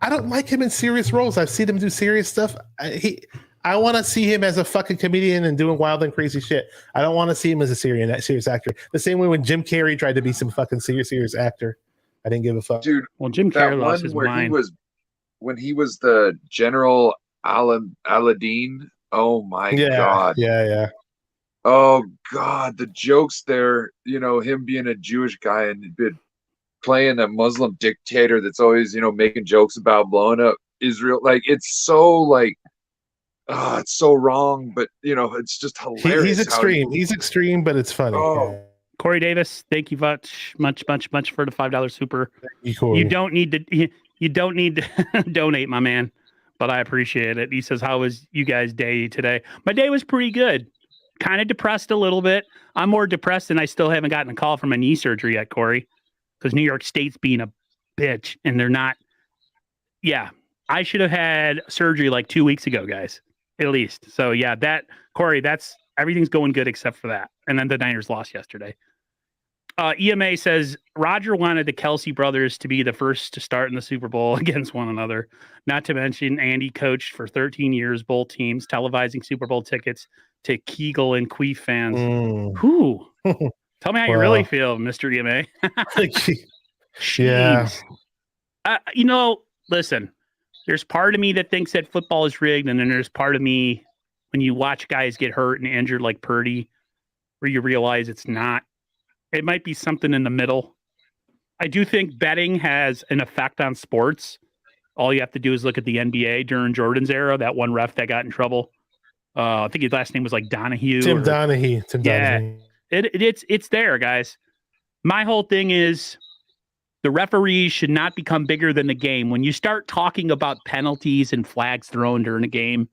don't like him in serious roles. I've seen him do serious stuff. I want to see him as a fucking comedian and doing wild and crazy shit. I don't want to see him as a serious actor. The same way when Jim Carrey tried to be some fucking serious actor, I didn't give a fuck. Dude, well, Jim Carrey lost his mind when he was the General Aladdin. Oh my God. Yeah. Oh God, the jokes there, him being a Jewish guy and playing a Muslim dictator that's always, making jokes about blowing up Israel. It's so it's so wrong, but it's just hilarious. He's extreme. He's extreme, but it's funny. Oh. Corey Davis, thank you much for the $5 super. You don't need to donate, my man. But I appreciate it. He says, how was you guys' day today? My day was pretty good. Kind of depressed a little bit. I'm more depressed than I still haven't gotten a call from a knee surgery yet, Corey. Because New York State's being a bitch. And they're not. Yeah. I should have had surgery 2 weeks ago, guys. At least. So, yeah, Corey, everything's going good except for that. And then the Niners lost yesterday. EMA says Roger wanted the Kelsey brothers to be the first to start in the Super Bowl against one another. Not to mention Andy coached for 13 years, both teams, televising Super Bowl tickets to Kegel and Queef fans. Whew. Tell me how you really feel, Mr. EMA. Yeah. Listen, there's part of me that thinks that football is rigged, and then there's part of me when you watch guys get hurt and injured like Purdy, where you realize it's not. It might be something in the middle. I do think betting has an effect on sports. All you have to do is look at the NBA during Jordan's era, that one ref that got in trouble. I think his last name was Donahue. Tim Donahue. It's there, guys. My whole thing is the referees should not become bigger than the game. When you start talking about penalties and flags thrown during a game,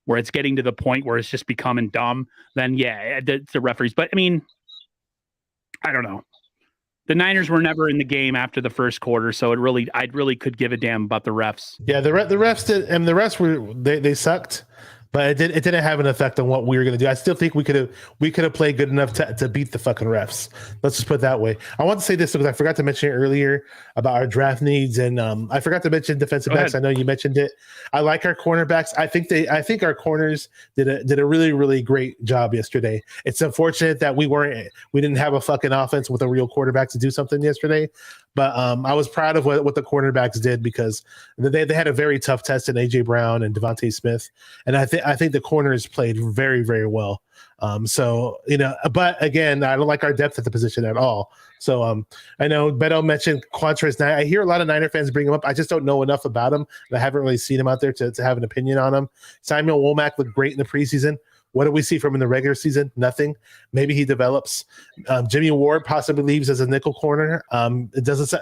where it's getting to the point where it's just becoming dumb, then yeah, it's the referees. But I mean, I don't know. The Niners were never in the game after the first quarter, so I really could give a damn about the refs. Yeah, the refs did, and the refs were they sucked, but it didn't have an effect on what we were going to do. I still think we could have played good enough to beat the fucking refs. Let's just put it that way. I want to say this because I forgot to mention it earlier about our draft needs, and I forgot to mention defensive backs. I know you mentioned it. I like our cornerbacks. I think our corners did a really, really great job yesterday. It's unfortunate that we didn't have a fucking offense with a real quarterback to do something yesterday. But I was proud of what the cornerbacks did because they had a very tough test in AJ Brown and Devontae Smith, and I think the corners played very, very well. So but again, I don't like our depth at the position at all. So I know Beto mentioned Quantrez. I hear a lot of Niner fans bring him up. I just don't know enough about him. I haven't really seen him out there to have an opinion on him. Samuel Womack looked great in the preseason. What do we see from him in the regular season? Nothing. Maybe he develops. Jimmy Ward possibly leaves as a nickel corner. It doesn't.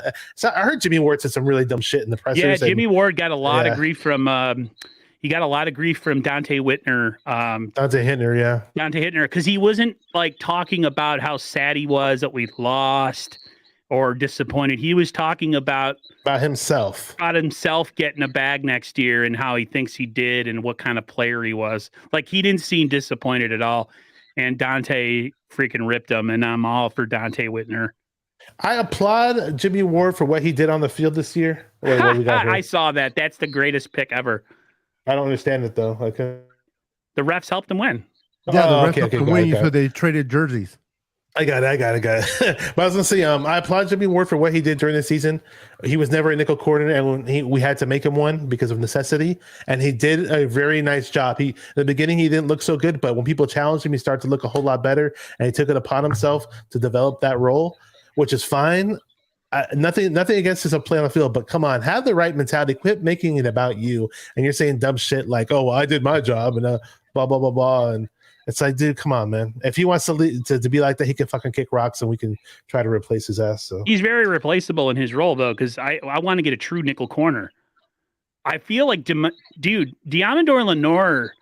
I heard Jimmy Ward said some really dumb shit in the pressers. Yeah, Jimmy Ward got a lot of grief from. He got a lot of grief from Dante Whitner. Dante Hittner, because he wasn't like talking about how sad he was that we lost or disappointed. He was talking about himself. About himself getting a bag next year and how he thinks he did and what kind of player he was. Like, he didn't seem disappointed at all. And Dante freaking ripped him. And I'm all for Dante Whitner. I applaud Jimmy Ward for what he did on the field this year. I saw that. That's the greatest pick ever. I don't understand it, though. The refs helped him win. Yeah, the refs helped him win, so they traded jerseys. I got it. But I was gonna say, I applaud Jimmy Ward for what he did during the season. He was never a nickel corner, and we had to make him one because of necessity. And he did a very nice job. In the beginning, he didn't look so good, but when people challenged him, he started to look a whole lot better. And he took it upon himself to develop that role, which is fine. Nothing against his play on the field, but come on, have the right mentality. Quit making it about you. And you're saying dumb shit like, "Oh, well, I did my job," and blah blah blah blah. And it's like, dude, come on, man. If he wants to be like that, he can fucking kick rocks and we can try to replace his ass. So he's very replaceable in his role, though, because I want to get a true nickel corner. I feel like, Diamondor Lenore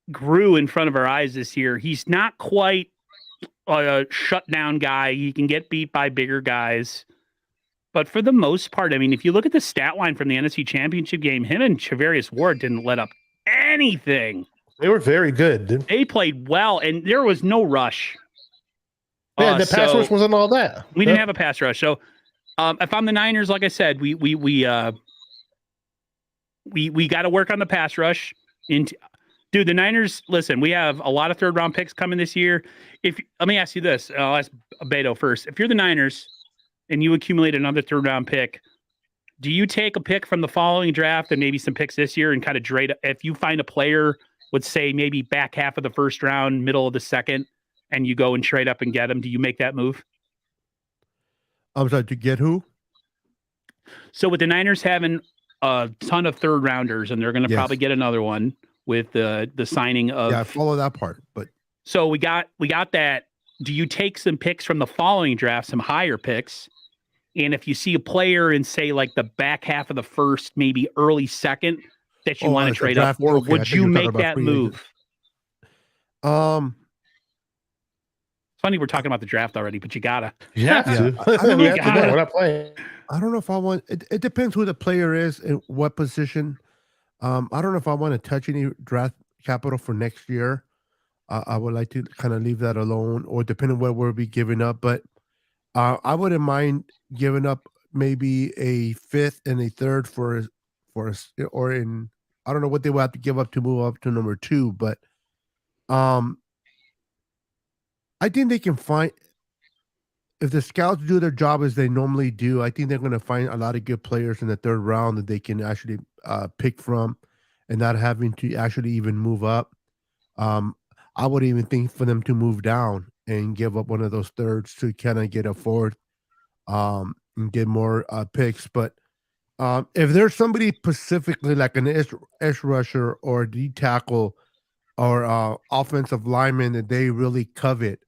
grew in front of our eyes this year. He's not quite a shutdown guy. He can get beat by bigger guys. But for the most part, I mean, if you look at the stat line from the NFC Championship game, him and Charvarius Ward didn't let up anything. They were very good, dude. They played well, and there was no rush. Yeah, the pass rush wasn't all that. We didn't have a pass rush. So if I'm the Niners, like I said, we got to work on the pass rush. Dude, the Niners, listen, we have a lot of third-round picks coming this year. Let me ask you this. I'll ask Beto first. If you're the Niners and you accumulate another third-round pick, do you take a pick from the following draft and maybe some picks this year and kind of trade? If you find a player, would say maybe back half of the first round, middle of the second, and you go and trade up and get them, do you make that move? I'm sorry, to get who? So with the Niners having a ton of third rounders, and they're going to probably get another one with the signing of. Yeah, I follow that part, but so we got that. Do you take some picks from the following draft, some higher picks, and if you see a player in say like the back half of the first, maybe early second, that you want to trade up for, would you make that move? It's funny we're talking about the draft already, but you gotta. You have to. We're not playing. I don't know if I want. It depends who the player is and what position. I don't know if I want to touch any draft capital for next year. I would like to kind of leave that alone, or depending on what we'll be giving up. But I wouldn't mind giving up maybe a fifth and a third for or in I don't know what they will have to give up to move up to number 2, but I think they can find, if the scouts do their job as they normally do, I think they're going to find a lot of good players in the third round that they can actually pick from and not having to actually even move up. I would even think for them to move down and give up one of those thirds to kind of get a fourth and get more picks. But if there's somebody specifically like an edge rusher or D tackle or offensive lineman that they really covet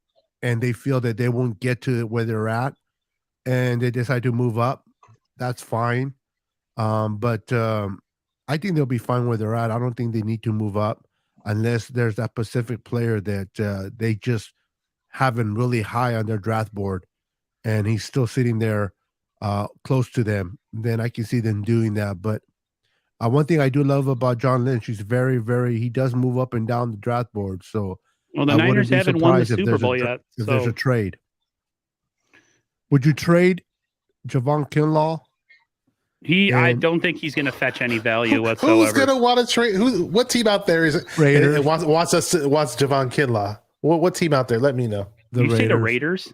and they feel that they won't get to where they're at and they decide to move up, that's fine. But I think they'll be fine where they're at. I don't think they need to move up. unless there's that specific player that they just haven't really high on their draft board, and he's still sitting there close to them. Then I can see them doing that. But one thing I do love about John Lynch, he's very, very. He does move up and down the draft board. So Well, the I wouldn't Niners be haven't won the surprised if Super there's Bowl a yet. if there's a So trade. Would you trade Javon Kinlaw? I And- don't think he's going to fetch any value Who's whatsoever. gonna want to trade? What team out there is Raiders. it wants Javon Kinlaw? What team out there? Let me know. The You say the Raiders?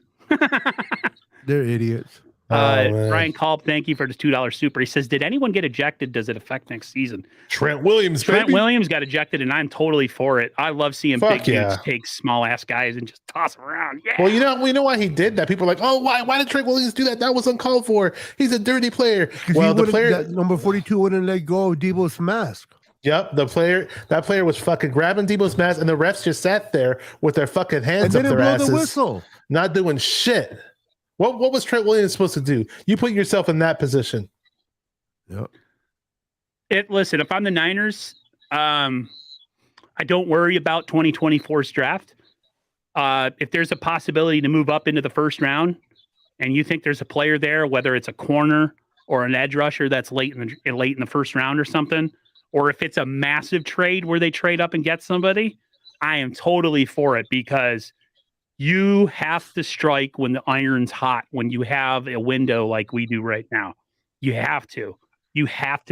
They're idiots. Man. Brian Kalb, thank you for the $2 super. He says, did anyone get ejected? Does it affect next season? Trent Williams, Trent baby. Williams got ejected, and I'm totally for it. I love seeing Fuck big yeah. dudes take small ass guys and just toss them around. Yeah. Well, we know why he did that. People are like, oh, why did Trent Williams do that? That was uncalled for. He's a dirty player. Well, the player, that number 42 wouldn't let go of Debo's mask. yep, that player was fucking grabbing Debo's mask, and the refs just sat there with their fucking And hands up didn't their blow asses, the whistle. not doing shit. What was Trent Williams supposed to do? You put yourself in that position. Yep. Listen, if I'm the Niners, I don't worry about 2024's draft. If there's a possibility to move up into the first round, and you think there's a player there, whether it's a corner or an edge rusher that's late in the first round or something, or if it's a massive trade where they trade up and get somebody, I am totally for it, because you have to strike when the iron's hot, when you have a window like we do right now. You have to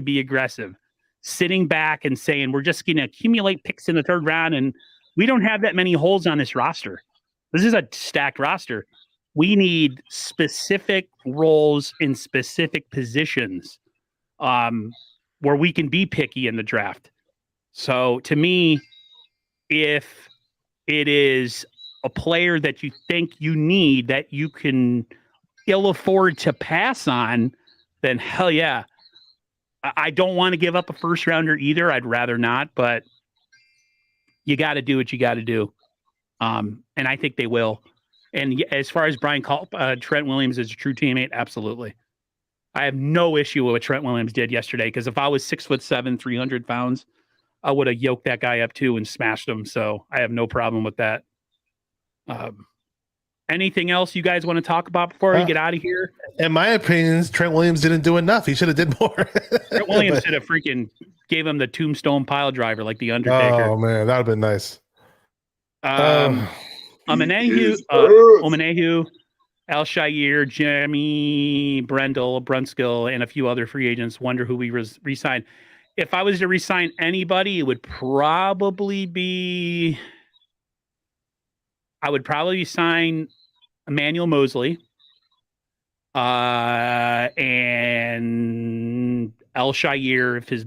be aggressive. Sitting back and saying, we're just going to accumulate picks in the third round, and we don't have that many holes on this roster. This is a stacked roster. We need specific roles in specific positions where we can be picky in the draft. So to me, if it is a player that you think you need, that you can ill afford to pass on, then hell yeah. I don't want to give up a first rounder either. I'd rather not, but you got to do what you got to do. And I think they will. And as far as Trent Williams is a true teammate, absolutely. I have no issue with what Trent Williams did yesterday, because if I was 6'7", 300 pounds, I would have yoked that guy up too and smashed him. So I have no problem with that. Anything else you guys want to talk about before we get out of here? In my opinion, Trent Williams didn't do enough. He should have did more. Trent Williams should have freaking gave him the tombstone pile driver like the Undertaker. Oh man, that would have been nice. Omenehu, Al Shire, Jeremy Brunskill, and a few other free agents. Wonder who we re-signed. If I was to re-sign anybody, it would probably be... I would probably sign Emmanuel Mosley and El Shire if his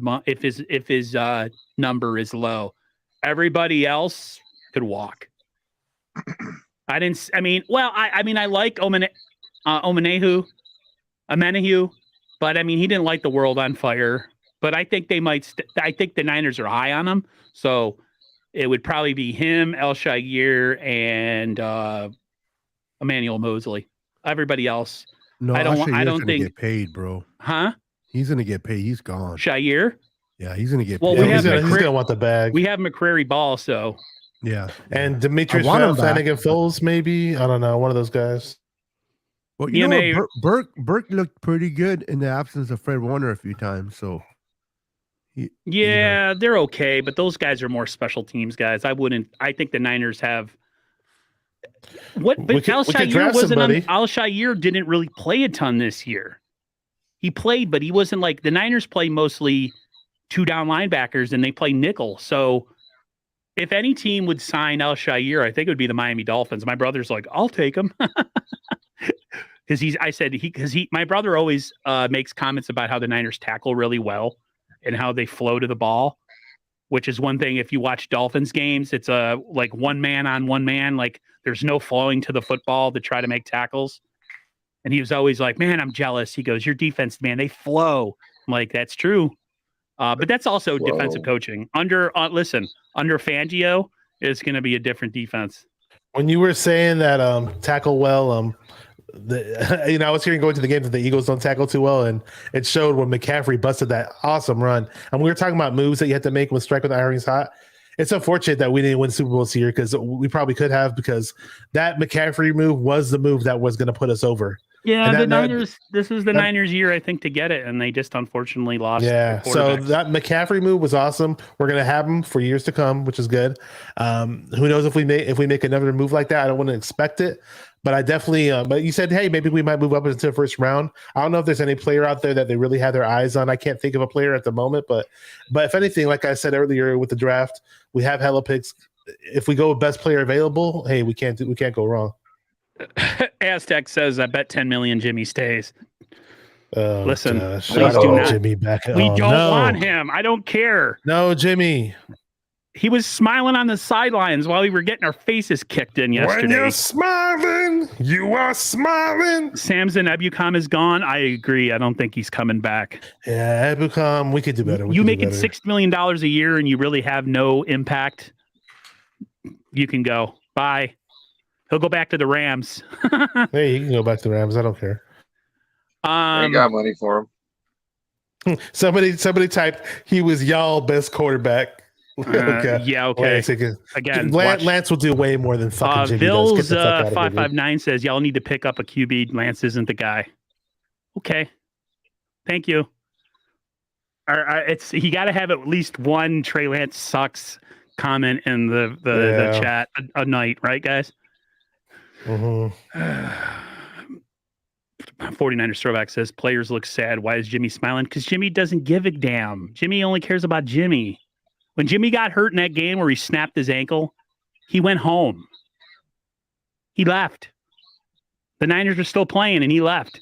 number is low. Everybody else could walk. I like Omenehu, but I mean, he didn't light the world on fire. But I think they might. I think the Niners are high on him, so it would probably be him, El Shire, and Emmanuel Mosley. Everybody else, No, I don't think get paid, bro. Huh? He's gonna get paid. He's gone. Shire? Yeah, he's gonna get Well, paid. we He's have gonna want the bag. We have McCrary Ball, so Yeah. And Demetrius I want him back. Flanagan Foles, maybe. I don't know, one of those guys. Well, you know, EMA what? Burke looked pretty good in the absence of Fred Warner a few times. So, yeah, they're okay, but those guys are more special teams guys. I think the Niners have. But Al Shire wasn't. Al Shire didn't really play a ton this year. He played, but he wasn't like the Niners play mostly two down linebackers and they play nickel. So if any team would sign Al Shire, I think it would be the Miami Dolphins. My brother's like, I'll take him. Because my brother always makes comments about how the Niners tackle really well and how they flow to the ball, which is one thing. If you watch Dolphins games, it's like one man on one man. Like there's no flowing to the football to try to make tackles. And he was always like, man, I'm jealous. He goes, your defense, man, they flow. I'm like, that's true. But that's also defensive coaching. Under Fangio, it's going to be a different defense. When you were saying that tackle well, I was hearing going to the games that the Eagles don't tackle too well, and it showed when McCaffrey busted that awesome run. And we were talking about moves that you had to make when strike with the iron's hot. It's unfortunate that we didn't win Super Bowl this year because we probably could have, because that McCaffrey move was the move that was going to put us over. Yeah, And the that- Niners. This is the Niners' year, I think, to get it, and they just unfortunately lost. Yeah, their so quarterbacks. that McCaffrey move was awesome. We're gonna have him for years to come, which is good. Who knows if we make another move like that? I don't want to expect it, but I definitely. But you said, hey, maybe we might move up into the first round. I don't know if there's any player out there that they really have their eyes on. I can't think of a player at the moment, but if anything, like I said earlier with the draft, we have hella picks. If we go with best player available, hey, we can't go wrong. Aztec says, "I bet 10 million Jimmy stays." Oh, Listen, gosh. please I do don't not. want Jimmy back. We Oh, don't no. want him. I don't care. No, Jimmy. He was smiling on the sidelines while we were getting our faces kicked in When yesterday. you're smiling, you are smiling. Samson Ebukam is gone. I agree. I don't think he's coming back. Yeah, Ebukam, we could do better. You making $6 million a year and you really have no impact. You can go. Bye. He'll go back to the Rams. Hey, you can go back to the Rams. I don't care. I got money for him. Somebody typed he was y'all best quarterback. Okay. Yeah, okay. Again, Lance will do way more than fucking Jimmy does. Get Bills the fuck out of here, dude. 559 says y'all need to pick up a QB. Lance isn't the guy. Okay. Thank you. It's he got to have at least one Trey Lance sucks comment in the chat a night, right, guys? Mm-hmm. 49ers throwback says players look sad. Why is Jimmy smiling? Because Jimmy doesn't give a damn. Jimmy only cares about Jimmy. When Jimmy got hurt in that game where he snapped his ankle, he went home. He left. The Niners were still playing and he left.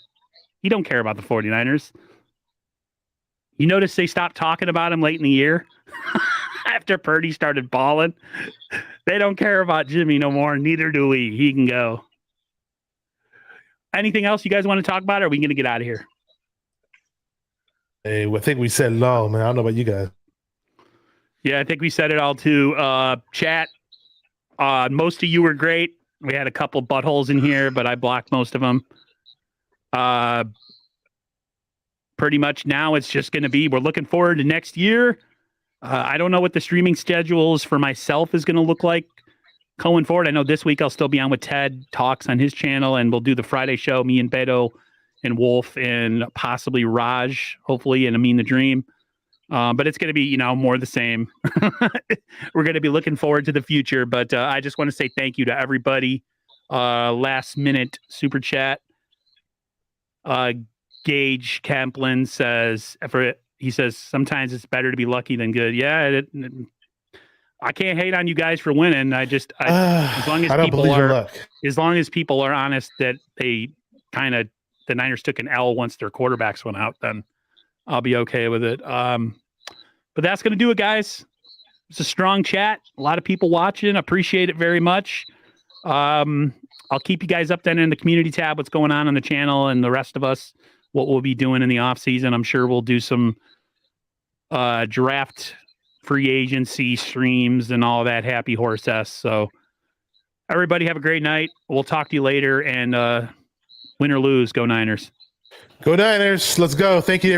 He don't care about the 49ers. You notice they stopped talking about him late in the year after Purdy started balling. They don't care about Jimmy no more. Neither do we. He can go. Anything else you guys want to talk about, or are we going to get out of here? Hey, I think we said it all, man. I don't know about you guys. Yeah, I think we said it all too. Chat, most of you were great. We had a couple buttholes in here, but I blocked most of them. Pretty much now it's just going to be, we're looking forward to next year. I don't know what the streaming schedules for myself is going to look like going forward. I know this week I'll still be on with Ted Talks on his channel, and we'll do the Friday show, me and Beto and Wolf and possibly Raj, hopefully, and Amin the Dream. But it's going to be, more of the same. We're going to be looking forward to the future, but I just want to say thank you to everybody. Last minute super chat. Gage Camplin says, he says, sometimes it's better to be lucky than good. Yeah, I can't hate on you guys for winning. As long as people are honest that the Niners took an L once their quarterbacks went out, then I'll be okay with it. But that's going to do it, guys. It's a strong chat. A lot of people watching. Appreciate it very much. I'll keep you guys updated in the community tab, what's going on the channel, and the rest of us, what we'll be doing in the off season. I'm sure we'll do some draft free agency streams and all that happy horse s. So everybody have a great night. We'll talk to you later, and win or lose, go Niners. Go Niners. Let's go. Thank you, everybody.